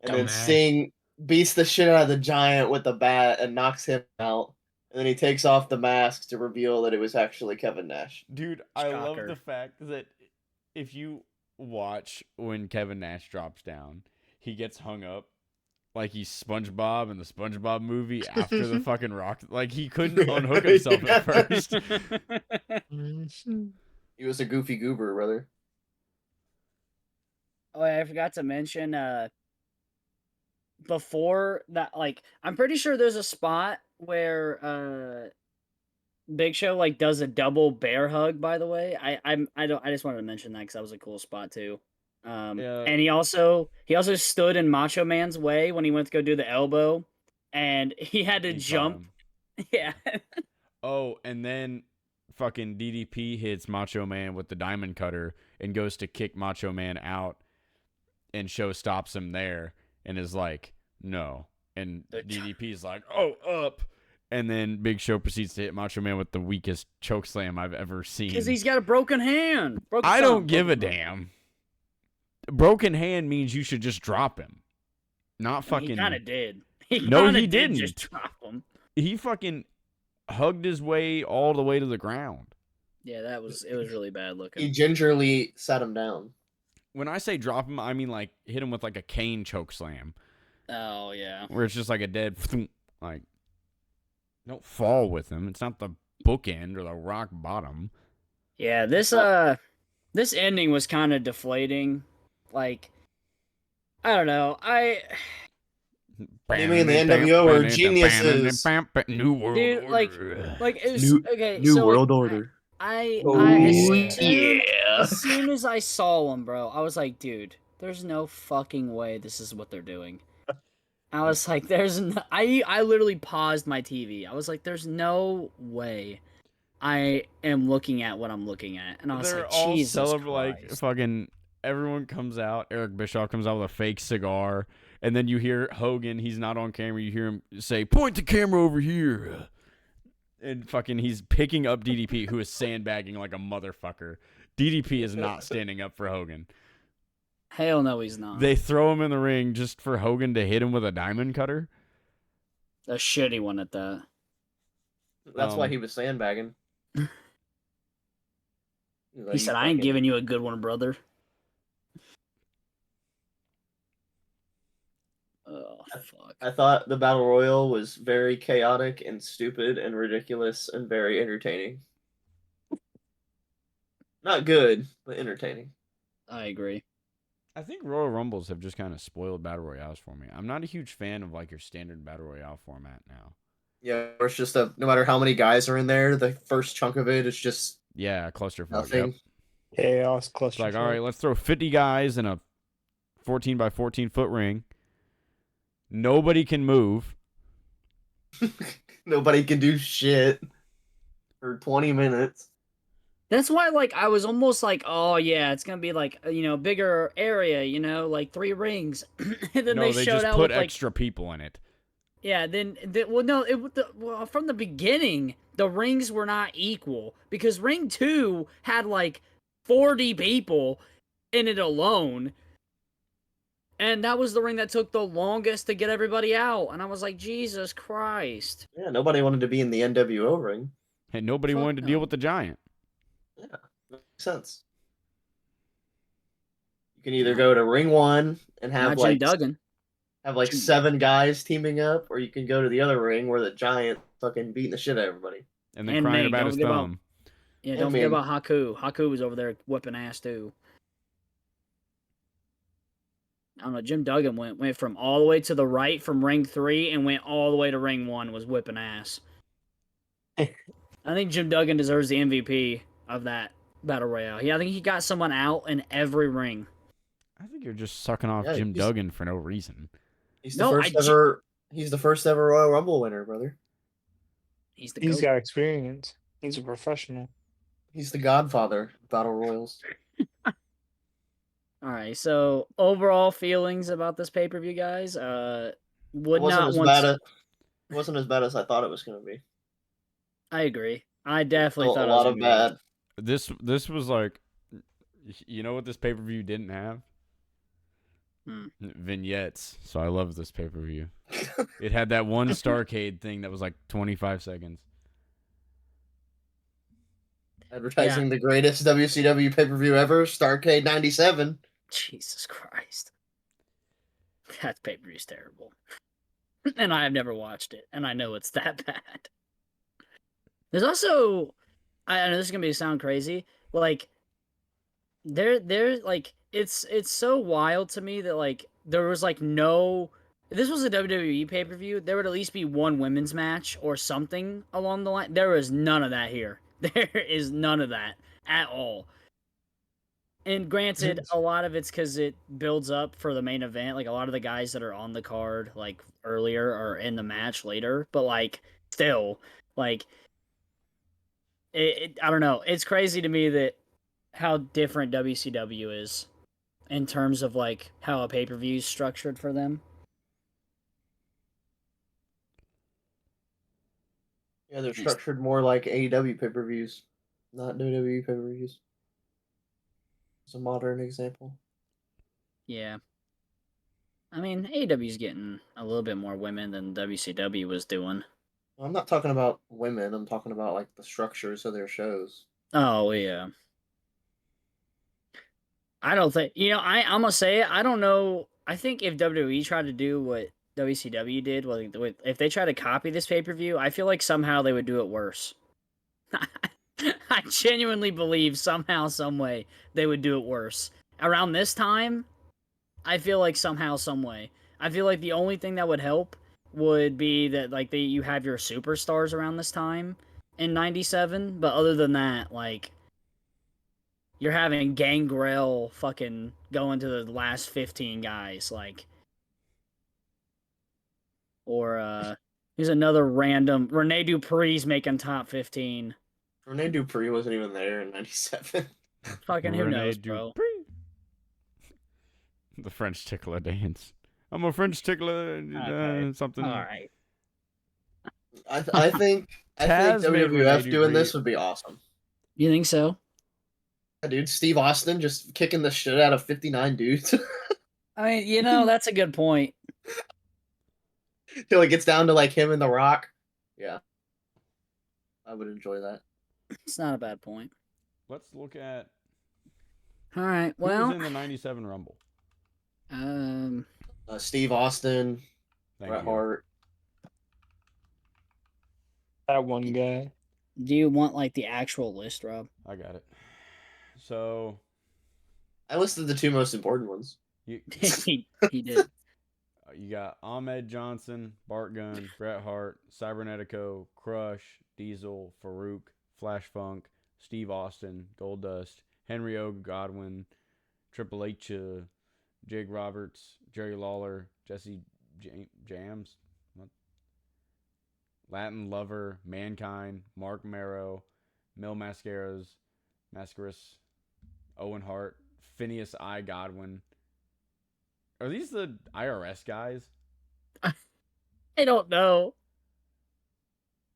And then Sting beats the shit out of the Giant with the bat and knocks him out. And and then he takes off the mask to reveal that it was actually Kevin Nash. Dude, I love the fact that if you watch when Kevin Nash drops down, he gets hung up like he's SpongeBob in the SpongeBob movie after the fucking rock. Like, he couldn't unhook himself at first. He was a goofy goober, brother. Oh, I forgot to mention, before that, like, I'm pretty sure there's a spot where, Big Show, like, does a double bear hug, by the way. I just wanted to mention that because that was a cool spot, too. And he also stood in Macho Man's way when he went to go do the elbow, and he had to jump. Yeah. Oh, and then fucking DDP hits Macho Man with the diamond cutter and goes to kick Macho Man out, and Show stops him there and is like, no. And DDP's like, oh, up. And then Big Show proceeds to hit Macho Man with the weakest choke slam I've ever seen. Because he's got a broken hand. I don't give a damn. Broken hand means you should just drop him. Not fucking... He kind of did. He didn't. Just drop him. He fucking hugged his way all the way to the ground. Yeah, it was really bad looking. He gingerly sat him down. When I say drop him, I mean like hit him with like a cane choke slam. Oh, yeah. Where it's just like a dead... Like, don't fall with him. It's not the bookend or the rock bottom. Yeah, this ending was kind of deflating. Like, I don't know. You mean the NWO were geniuses? New World Dude, Order. like it was okay. New so World Order. As soon as I saw him, bro, I was like, dude, there's no fucking way this is what they're doing. I was like, there's no, I literally paused my TV. I was like, there's no way I am looking at what I'm looking at. And I was like, Jesus Christ. Like, fucking, everyone comes out. Eric Bischoff comes out with a fake cigar. And then you hear Hogan, he's not on camera. You hear him say, point the camera over here. And fucking, he's picking up DDP, who is sandbagging like a motherfucker. DDP is not standing up for Hogan. Hell no, he's not. They throw him in the ring just for Hogan to hit him with a diamond cutter. A shitty one at that. That's why he was sandbagging. He said, I ain't giving you a good one, brother. Oh, fuck. I thought the Battle Royal was very chaotic and stupid and ridiculous and very entertaining. Not good, but entertaining. I agree. I think Royal Rumbles have just kind of spoiled Battle Royales for me. I'm not a huge fan of like your standard Battle Royale format now. Yeah, it's just no matter how many guys are in there, the first chunk of it is just clusterfuck. Nothing. Yep. Chaos clusterfuck. It's like, all right, let's throw 50 guys in a 14 by 14 foot ring. Nobody can move. Nobody can do shit for 20 minutes. That's why, like, I was almost like, oh, yeah, it's going to be, like, bigger area, like 3 rings. And then they showed just out put with, extra people in it. Yeah, from the beginning, the rings were not equal. Because Ring 2 had, like, 40 people in it alone. And that was the ring that took the longest to get everybody out. And I was like, Jesus Christ. Yeah, nobody wanted to be in the NWO ring. And nobody wanted to deal with the Giant. Yeah, makes sense. You can either go to Ring 1 and have like 7 guys teaming up, or you can go to the other ring where the Giant fucking beating the shit out of everybody. And then crying about his thumb. Don't forget about Haku. Haku was over there whipping ass too. I don't know, Jim Duggan went from all the way to the right from Ring 3 and went all the way to Ring 1, was whipping ass. I think Jim Duggan deserves the MVP of that Battle Royale. Yeah, I think he got someone out in every ring. I think you're just sucking off Jim Duggan for no reason. He's the first ever Royal Rumble winner, brother. He's got experience. He's a professional. He's the godfather of Battle Royals. All right, so overall feelings about this pay-per-view, guys. It wasn't as bad as I thought it was going to be. I agree. I definitely thought a lot of bad. This was like, you know what this pay-per-view didn't have? Vignettes. So I love this pay-per-view. It had that one Starcade thing that was like 25 seconds. Advertising the greatest WCW pay-per-view ever, Starrcade 97. Jesus Christ. That pay-per-view's terrible. And I have never watched it, and I know it's that bad. There's also, I know this is gonna sound crazy, like there's like it's so wild to me that like there was like no. If this was a WWE pay-per-view, there would at least be one women's match or something along the line. There is none of that here. There is none of that at all. And granted, a lot of it's because it builds up for the main event. Like, a lot of the guys that are on the card, like, earlier are in the match later. But, like, still, like, I don't know. It's crazy to me that how different WCW is in terms of, like, how a pay-per-view is structured for them. Yeah, they're structured more like AEW pay-per-views, not WWE pay-per-views. It's a modern example. Yeah. I mean, AEW's getting a little bit more women than WCW was doing. I'm not talking about women. I'm talking about like the structures of their shows. Oh, yeah. I don't think, I'm gonna say it. I don't know. I think if WWE tried to do what WCW did, if they try to copy this pay-per-view, I feel like somehow they would do it worse. I genuinely believe somehow, some way, they would do it worse. Around this time, I feel like somehow, some way. I feel like the only thing that would help would be that like you have your superstars around this time in 97, but other than that, like, you're having Gangrel fucking going to the last 15 guys, like, or here's another random Rene Dupree's making top 15. Rene Dupree wasn't even there in 97. Fucking who knows, bro? The French tickler dance. I'm a French tickler. Okay. Something. All right. I think WWF doing this would be awesome. You think so? Yeah, dude, Steve Austin just kicking the shit out of 59 dudes. I mean, that's a good point. Till it gets down to like him and The Rock. Yeah. I would enjoy that. It's not a bad point. Let's look at. All right. Who Well, was in the 97 Rumble? Steve Austin, Bret Hart. That one guy. Do you want like the actual list, Rob? I got it. So I listed the two most important ones. he did. You got Ahmed Johnson, Bart Gunn, Bret Hart, Cybernetico, Crush, Diesel, Farouk, Flash Funk, Steve Austin, Goldust, Henry O. Godwin, Triple H, Jake Roberts, Jerry Lawler, Jesse Jams, Latin Lover, Mankind, Mark Marrow, Mil Mascaras, Owen Hart, Phineas I. Godwin. Are these the IRS guys? I don't know.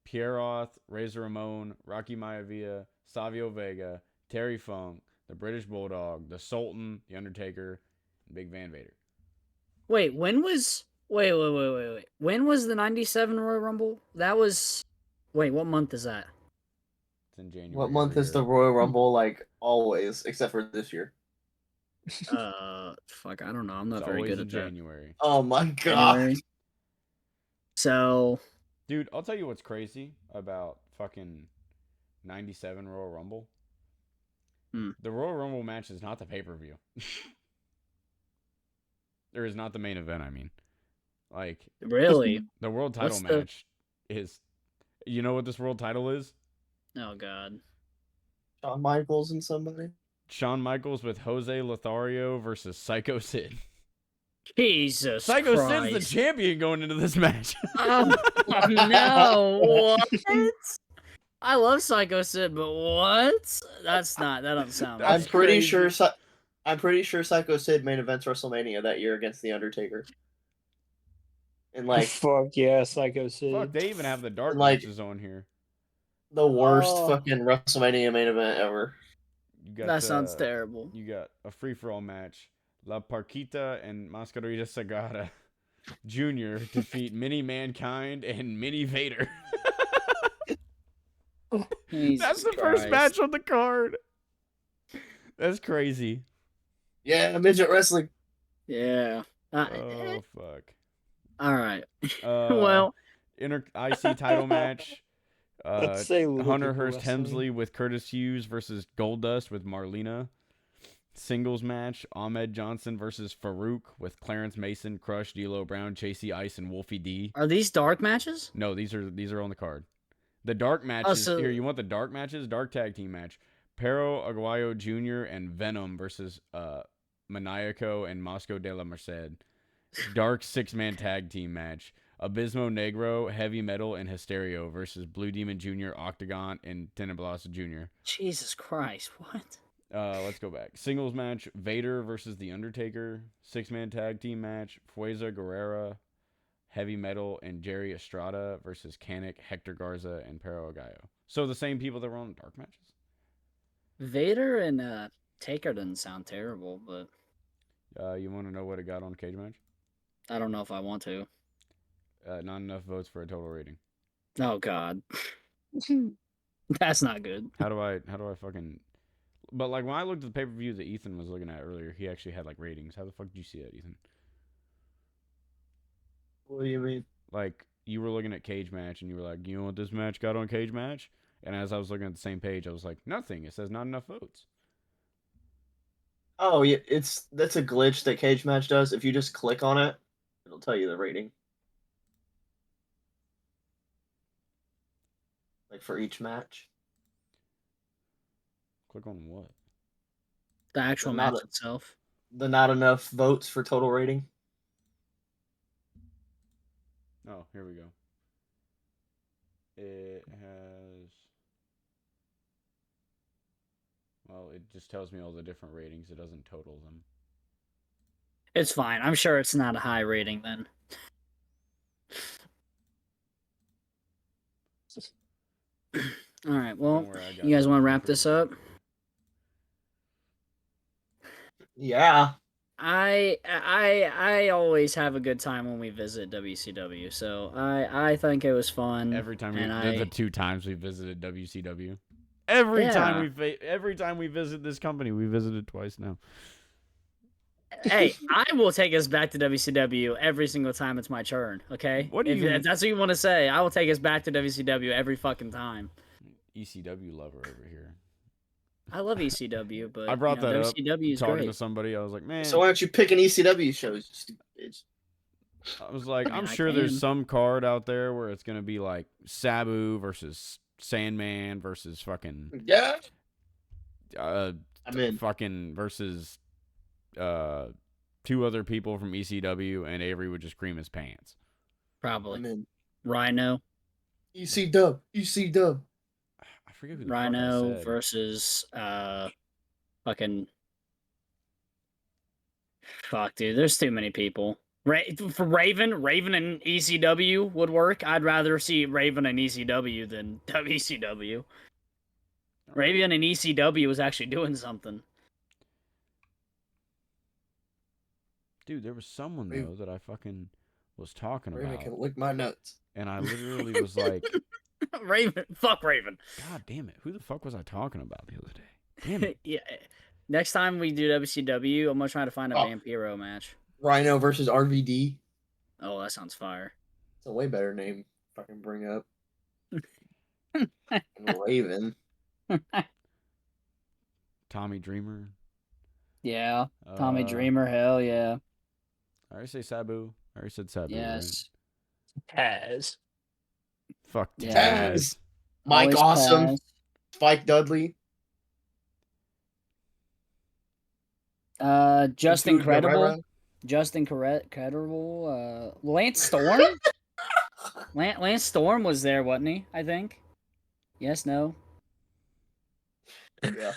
Pierre Roth, Razor Ramon, Rocky Maivia, Savio Vega, Terry Funk, the British Bulldog, the Sultan, the Undertaker, and Big Van Vader. Wait, when was... Wait. When was the 97 Royal Rumble? That was... Wait, what month is that? It's in January. What month is the Royal Rumble, like, always, except for this year? Fuck, I don't know. I'm not It's very always good in at that. January. Oh my god. January. So... Dude, I'll tell you what's crazy about fucking 97 Royal Rumble. The Royal Rumble match is not the pay-per-view. There is not the main event, I mean. Like, really? The world title match is... You know what this world title is? Oh, God. Shawn Michaels and somebody? Shawn Michaels with Jose Lothario versus Psycho Sid. Jesus Psycho Christ. Sid's the champion going into this match. Oh, no. What? I love Psycho Sid, but what? That doesn't sound right. I'm pretty sure Psycho Sid main events WrestleMania that year against The Undertaker. And like fuck yeah, Psycho Sid. Fuck, they even have the dark like, matches on here. The worst fucking WrestleMania main event ever. That sounds terrible. You got a free-for-all match. La Parquita and Mascarita Sagrada Jr. defeat Mini Mankind and Mini Vader. That's the first match on the card. That's crazy. Yeah, midget wrestling. Yeah. Oh fuck. All right. Well, IC title match. Let's say Hunter Hearst Hemsley with Curtis Hughes versus Goldust with Marlena. Singles match: Ahmed Johnson versus Farouk with Clarence Mason, Crush, D'Lo Brown, Chasey Ice, and Wolfie D. Are these dark matches? No, these are on the card. The dark matches here. You want the dark matches? Dark tag team match: Pero Aguayo Jr. and Venom versus Maniaco and Mosco de la Merced. Dark 6-man tag team match: Abismo Negro, Heavy Metal, and Hysterio versus Blue Demon Jr., Octagon, and Tenebrosa Jr. Jesus Christ, what? Let's go back. Singles match: Vader versus The Undertaker. 6-man tag team match: Fuerza Guerrera, Heavy Metal, and Jerry Estrada versus Kanik, Hector Garza, and Pero Aguayo. So the same people that were on the dark matches. Vader and Taker didn't sound terrible, but you want to know what it got on Cage Match? I don't know if I want to. Not enough votes for a total rating. Oh God, that's not good. How do I fucking? But like when I looked at the pay-per-view that Ethan was looking at earlier, he actually had like ratings. How the fuck did you see that, Ethan? What do you mean? Like you were looking at Cage Match and you were like, you know what this match got on Cage Match? And as I was looking at the same page, I was like, nothing. It says not enough votes. Oh yeah, that's a glitch that Cage Match does. If you just click on it, it'll tell you the rating. Like for each match. Click on what? The actual match itself. The not enough votes for total rating. Oh, here we go. It has... Well, it just tells me all the different ratings. It doesn't total them. It's fine. I'm sure it's not a high rating then. All right. Well, you guys want to wrap this up? Yeah. I always have a good time when we visit WCW, so I think it was fun. Every time the 2 times we visited WCW. Every time we visit this company, we visited twice now. Hey, I will take us back to WCW every single time it's my turn. Okay, if that's what you want to say, I will take us back to WCW every fucking time. ECW lover over here. I love ECW, but I brought that up. WCW is talking great. to somebody, I was like, man. So why don't you pick an ECW show? I was like, I'm sure there's some card out there where it's gonna be like Sabu versus Sandman versus fucking fucking versus 2 other people from ECW, and Avery would just cream his pants. Probably. Rhino. ECW. I forget who the Rhino fuck I said. versus fucking fuck, dude. There's too many people. For Raven and ECW would work. I'd rather see Raven and ECW than WCW. Raven and ECW was actually doing something. Dude, there was someone though that I fucking was talking Raven about. can lick my nuts. And I literally was like, Raven, fuck Raven. God damn it. Who the fuck was I talking about the other day? Damn it. Yeah. Next time we do WCW, I'm gonna try to find a Vampiro match. Rhino versus RVD. Oh, that sounds fire. It's a way better name. Fucking bring up. Raven. Tommy Dreamer. Yeah. Tommy Dreamer, hell yeah. I already say Sabu. I already said Sabu. Yes. Right? Taz. Fuck Taz. Mike Awesome. Taz. Spike Dudley. Just Incredible. Just Incredible. Lance Storm? Lance Storm was there, wasn't he? I think. Yes, no. Yeah.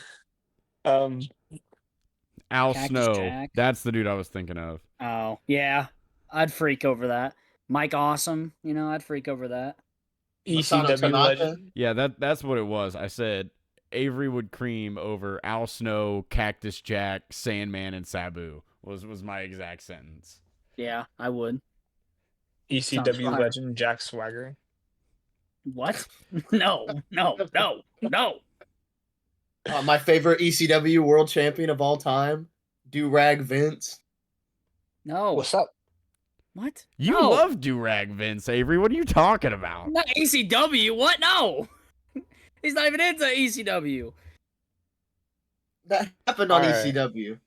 Al Cactus Snow. Jack. That's the dude I was thinking of. Oh, yeah. I'd freak over that. Mike Awesome, I'd freak over that. ECW legend. Yeah, that's what it was. I said Avery would cream over Al Snow, Cactus Jack, Sandman, and Sabu was my exact sentence. Yeah, I would. ECW legend Jack Swagger. What? No. My favorite ECW World Champion of all time, Do-Rag Vince. No. What's up? What? You No. love Do-Rag Vince, Avery. What are you talking about? Not ECW. What? No. He's not even into ECW. That happened on Alright. ECW.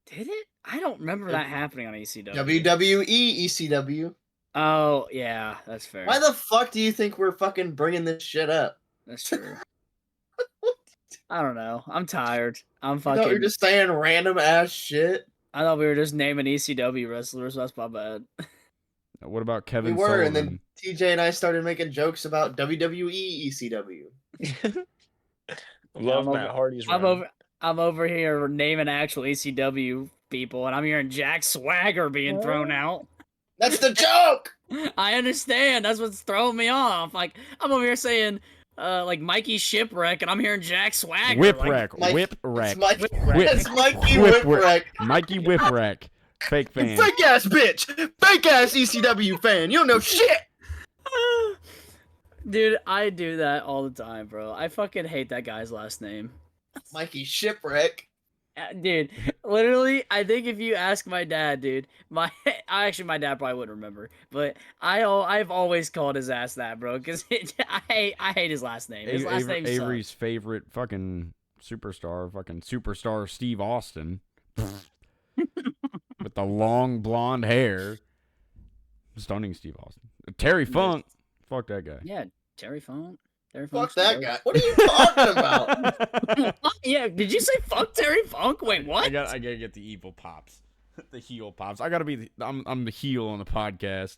Did it? I don't remember that happening on ECW. WWE ECW. Oh, yeah, that's fair. Why the fuck do you think we're fucking bringing this shit up? That's true. I don't know. I'm tired. I'm You fucking. know, you're just saying random ass shit. I thought we were just naming ECW wrestlers. That's my bad. What about We Kevin were, Sullivan? and then TJ and I started making jokes about WWE ECW. Love I'm Matt Hardy's I'm run. over here naming actual ECW people, and I'm hearing Jack Swagger being thrown out. That's the joke. I understand. That's what's throwing me off. Like, I'm over here saying, like Mikey Shipwreck, and I'm hearing Jack Swagger. Whipwreck. Like, Whipwreck. It's Mikey Whipwreck. Mikey Whipwreck. Fake fan. Fake ass bitch. Fake ass ECW fan. You don't know shit. Dude, I do that all the time, bro. I fucking hate that guy's last name. Mikey Shipwreck. Dude, literally, I think if you ask my dad, dude, my dad probably wouldn't remember, but I've always called his ass that, bro, because I hate his last name. His last name sucks. Avery's favorite fucking superstar Steve Austin. With the long blonde hair. Stunning Steve Austin. Terry Funk. Fuck that guy. Yeah, Terry Funk. Fuck that guy. What are you talking about? Yeah, did you say fuck Terry Funk? Wait, what? I gotta get the evil pops. The heel pops. I gotta be I'm the heel on the podcast.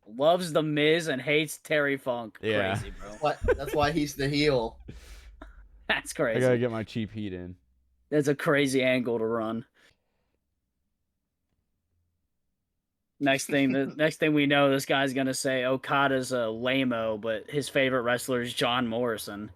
Loves the Miz and hates Terry Funk. Yeah. Crazy, bro. That's why he's the heel. That's crazy. I gotta get my cheap heat in. That's a crazy angle to run. Next thing we know, this guy's gonna say Okada's a lame-o, but his favorite wrestler is John Morrison.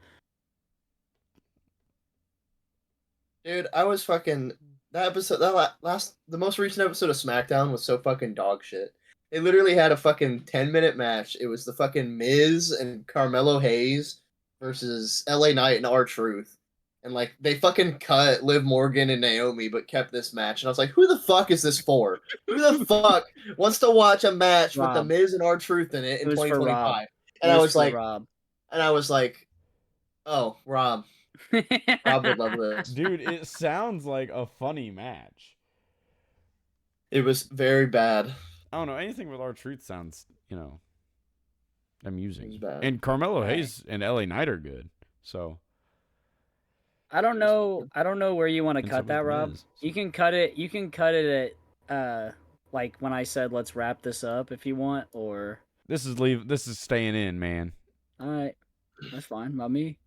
Dude, I was fucking the most recent episode of SmackDown was so fucking dog shit. They literally had a fucking 10-minute match. It was the fucking Miz and Carmelo Hayes versus LA Knight and R-Truth. And like they fucking cut Liv Morgan and Naomi, but kept this match. And I was like, who the fuck is this for? Who the fuck wants to watch a match with the Miz and R-Truth in it in 2025? And I was like, oh, Rob. Rob would love this. Dude, it sounds like a funny match. It was very bad. I don't know. Anything with R-Truth sounds, amusing. It was bad. And Carmelo Hayes and LA Knight are good. So I don't know where you want to cut that, Rob. Miz. You can cut it at like when I said let's wrap this up if you want, or this is staying in, man. alright. That's fine by me.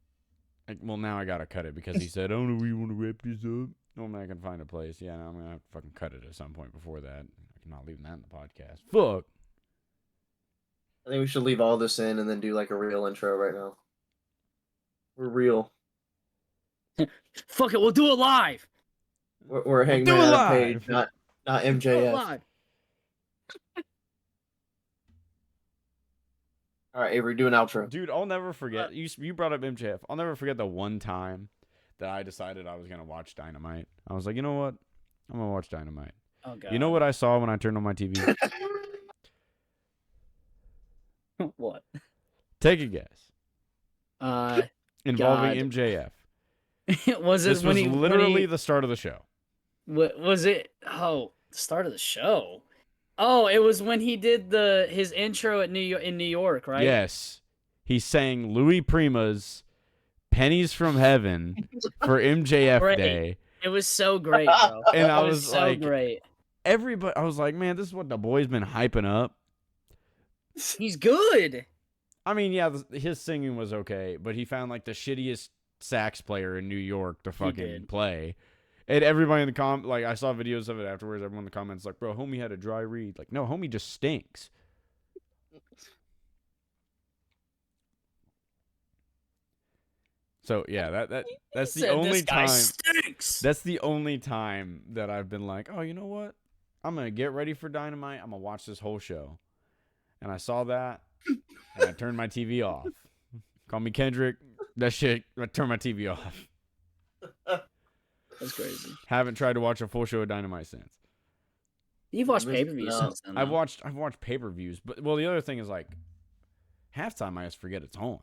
Well, now I gotta cut it because he said, "I don't know where you want to wrap this up." Normally I can find a place. Yeah, now I'm gonna have to fucking cut it at some point before that. I'm not leaving that in the podcast. Fuck. I think we should leave all this in and then do like a real intro right now. We're real. Fuck it, we'll do it live. We're Hangman do it Adam live. Page, not Do it MJF. live. All right, Avery, do an outro. Dude, I'll never forget. You brought up MJF. I'll never forget the one time that I decided I was gonna watch Dynamite. I was like, you know what? I'm gonna watch Dynamite. Oh god. You know what I saw when I turned on my TV? What? Take a guess. God. Involving MJF. Was it This when was he literally the start of the show. was it? Oh, the start of the show. Oh, it was when he did his intro in New York, right? Yes. He sang Louis Prima's Pennies from Heaven for MJF Great. Day. It was so great, bro. And I It was so like, great. I was like, man, this is what the boy's been hyping up. He's good. I mean, yeah, his singing was okay, but he found like the shittiest sax player in New York to fucking did. play. And everybody in the like, I saw videos of it afterwards. Everyone in the comments like, bro, homie had a dry read. Like, no, homie just stinks. So yeah, that's the only this guy time. stinks. That's the only time that I've been like, oh, you know what? I'm gonna get ready for Dynamite. I'm gonna watch this whole show. And I saw that. and I turned my TV off. Call me Kendrick. That shit, I turned my TV off. That's crazy. Haven't tried to watch a full show of Dynamite since. You've watched pay-per-views since then. I've watched pay-per-views, but the other thing is like halftime I just forget it's on.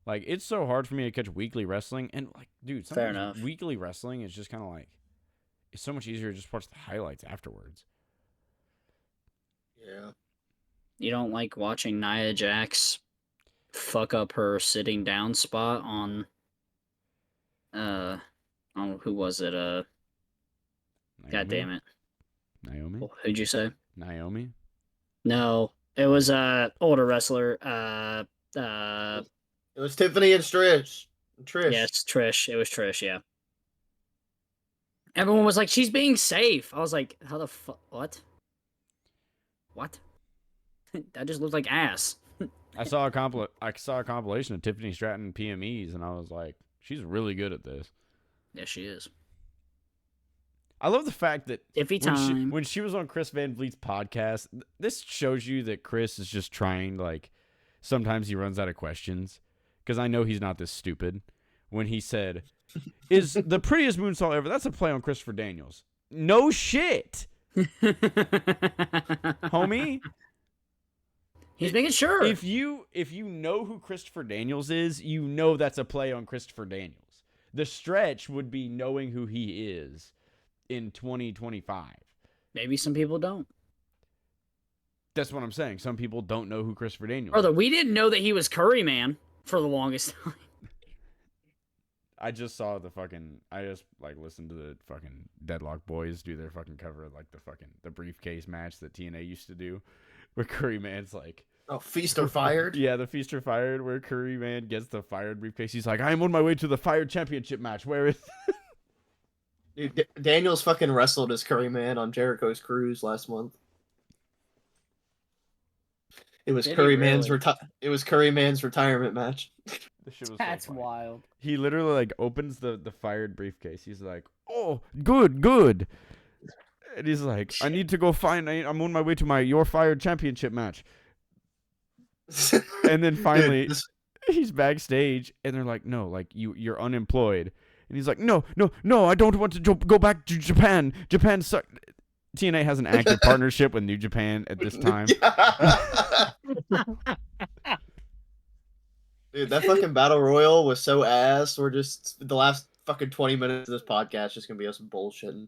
Like it's so hard for me to catch weekly wrestling, and like, dude, Fair enough. Weekly wrestling is just kind of like it's so much easier to just watch the highlights afterwards. Yeah. You don't like watching Nia Jax fuck up her sitting down spot on who was it? Naomi? God damn it. Naomi? Who'd you say? Naomi? No. It was older wrestler. It was Tiffany and Trish. Yes, Trish. It was Trish, yeah. Everyone was like, she's being safe. I was like, how the fuck? What? What? That just looked like ass. I saw a compilation of Tiffany Stratton PMEs, and I was like, she's really good at this. Yeah, she is. I love the fact that Iffy when she was on Chris Van Vliet's podcast, this shows you that Chris is just trying, like, sometimes he runs out of questions, because I know he's not this stupid. When he said, is the prettiest moonsault ever, that's a play on Christopher Daniels. No shit. Homie. He's making sure. If you know who Christopher Daniels is, you know that's a play on Christopher Daniels. The stretch would be knowing who he is in 2025. Maybe some people don't. That's what I'm saying. Some people don't know who Christopher Daniels Brother, is. we didn't know that he was Curry Man for the longest time. I just saw I just like listened to the fucking Deadlock Boys do their fucking cover of like the briefcase match that TNA used to do, where Curry Man's like, oh, Feast or Fired? Yeah, the Feast or Fired, where Curry Man gets the fired briefcase. He's like, I'm on my way to the Fired Championship match. Where is Dude, Daniels fucking wrestled as Curry Man on Jericho's Cruise last month. It was Curry Man's retirement match. That's so wild. He literally like opens the fired briefcase. He's like, "Oh, good." And he's like, "I need to go I'm on my way to your Fired Championship match." And then finally he's backstage and they're like, "No, like you're unemployed." And he's like, No, I don't want to go back to Japan. Japan sucks." TNA has an active partnership with New Japan at this time. Dude, that fucking battle royal was so ass. We're just the last fucking 20 minutes of this podcast just gonna be us bullshitting.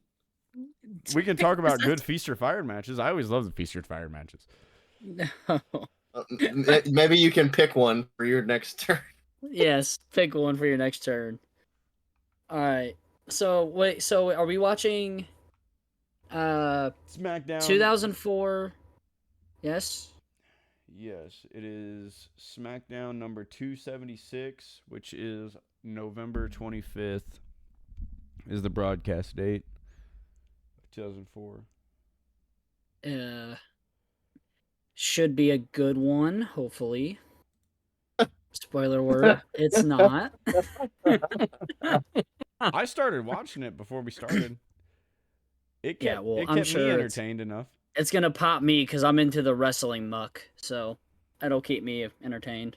We can talk about good Feast or Fired matches. I always love the Feast or Fired matches. No. Maybe you can pick one for your next turn. Yes, pick one for your next turn. All right. So wait. So are we watching? SmackDown 2004. Yes. Yes, it is SmackDown number 276, which is November 25th, is the broadcast date. 2004. Should be a good one, hopefully. Spoiler word, it's not. I started watching it before we started. It kept I'm sure me entertained enough. It's gonna pop me because I'm into the wrestling muck, so that'll keep me entertained.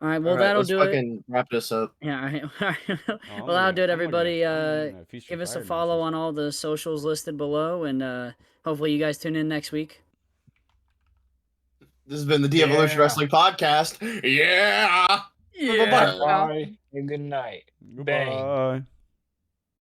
All right, well, that'll do it. Wrap this up. Yeah, all right. Well, that'll do it, everybody. Give us a follow on all the socials listed below, and hopefully you guys tune in next week. This has been the Devolution Wrestling Podcast. Yeah! Bye. And good night. Goodbye. Bang.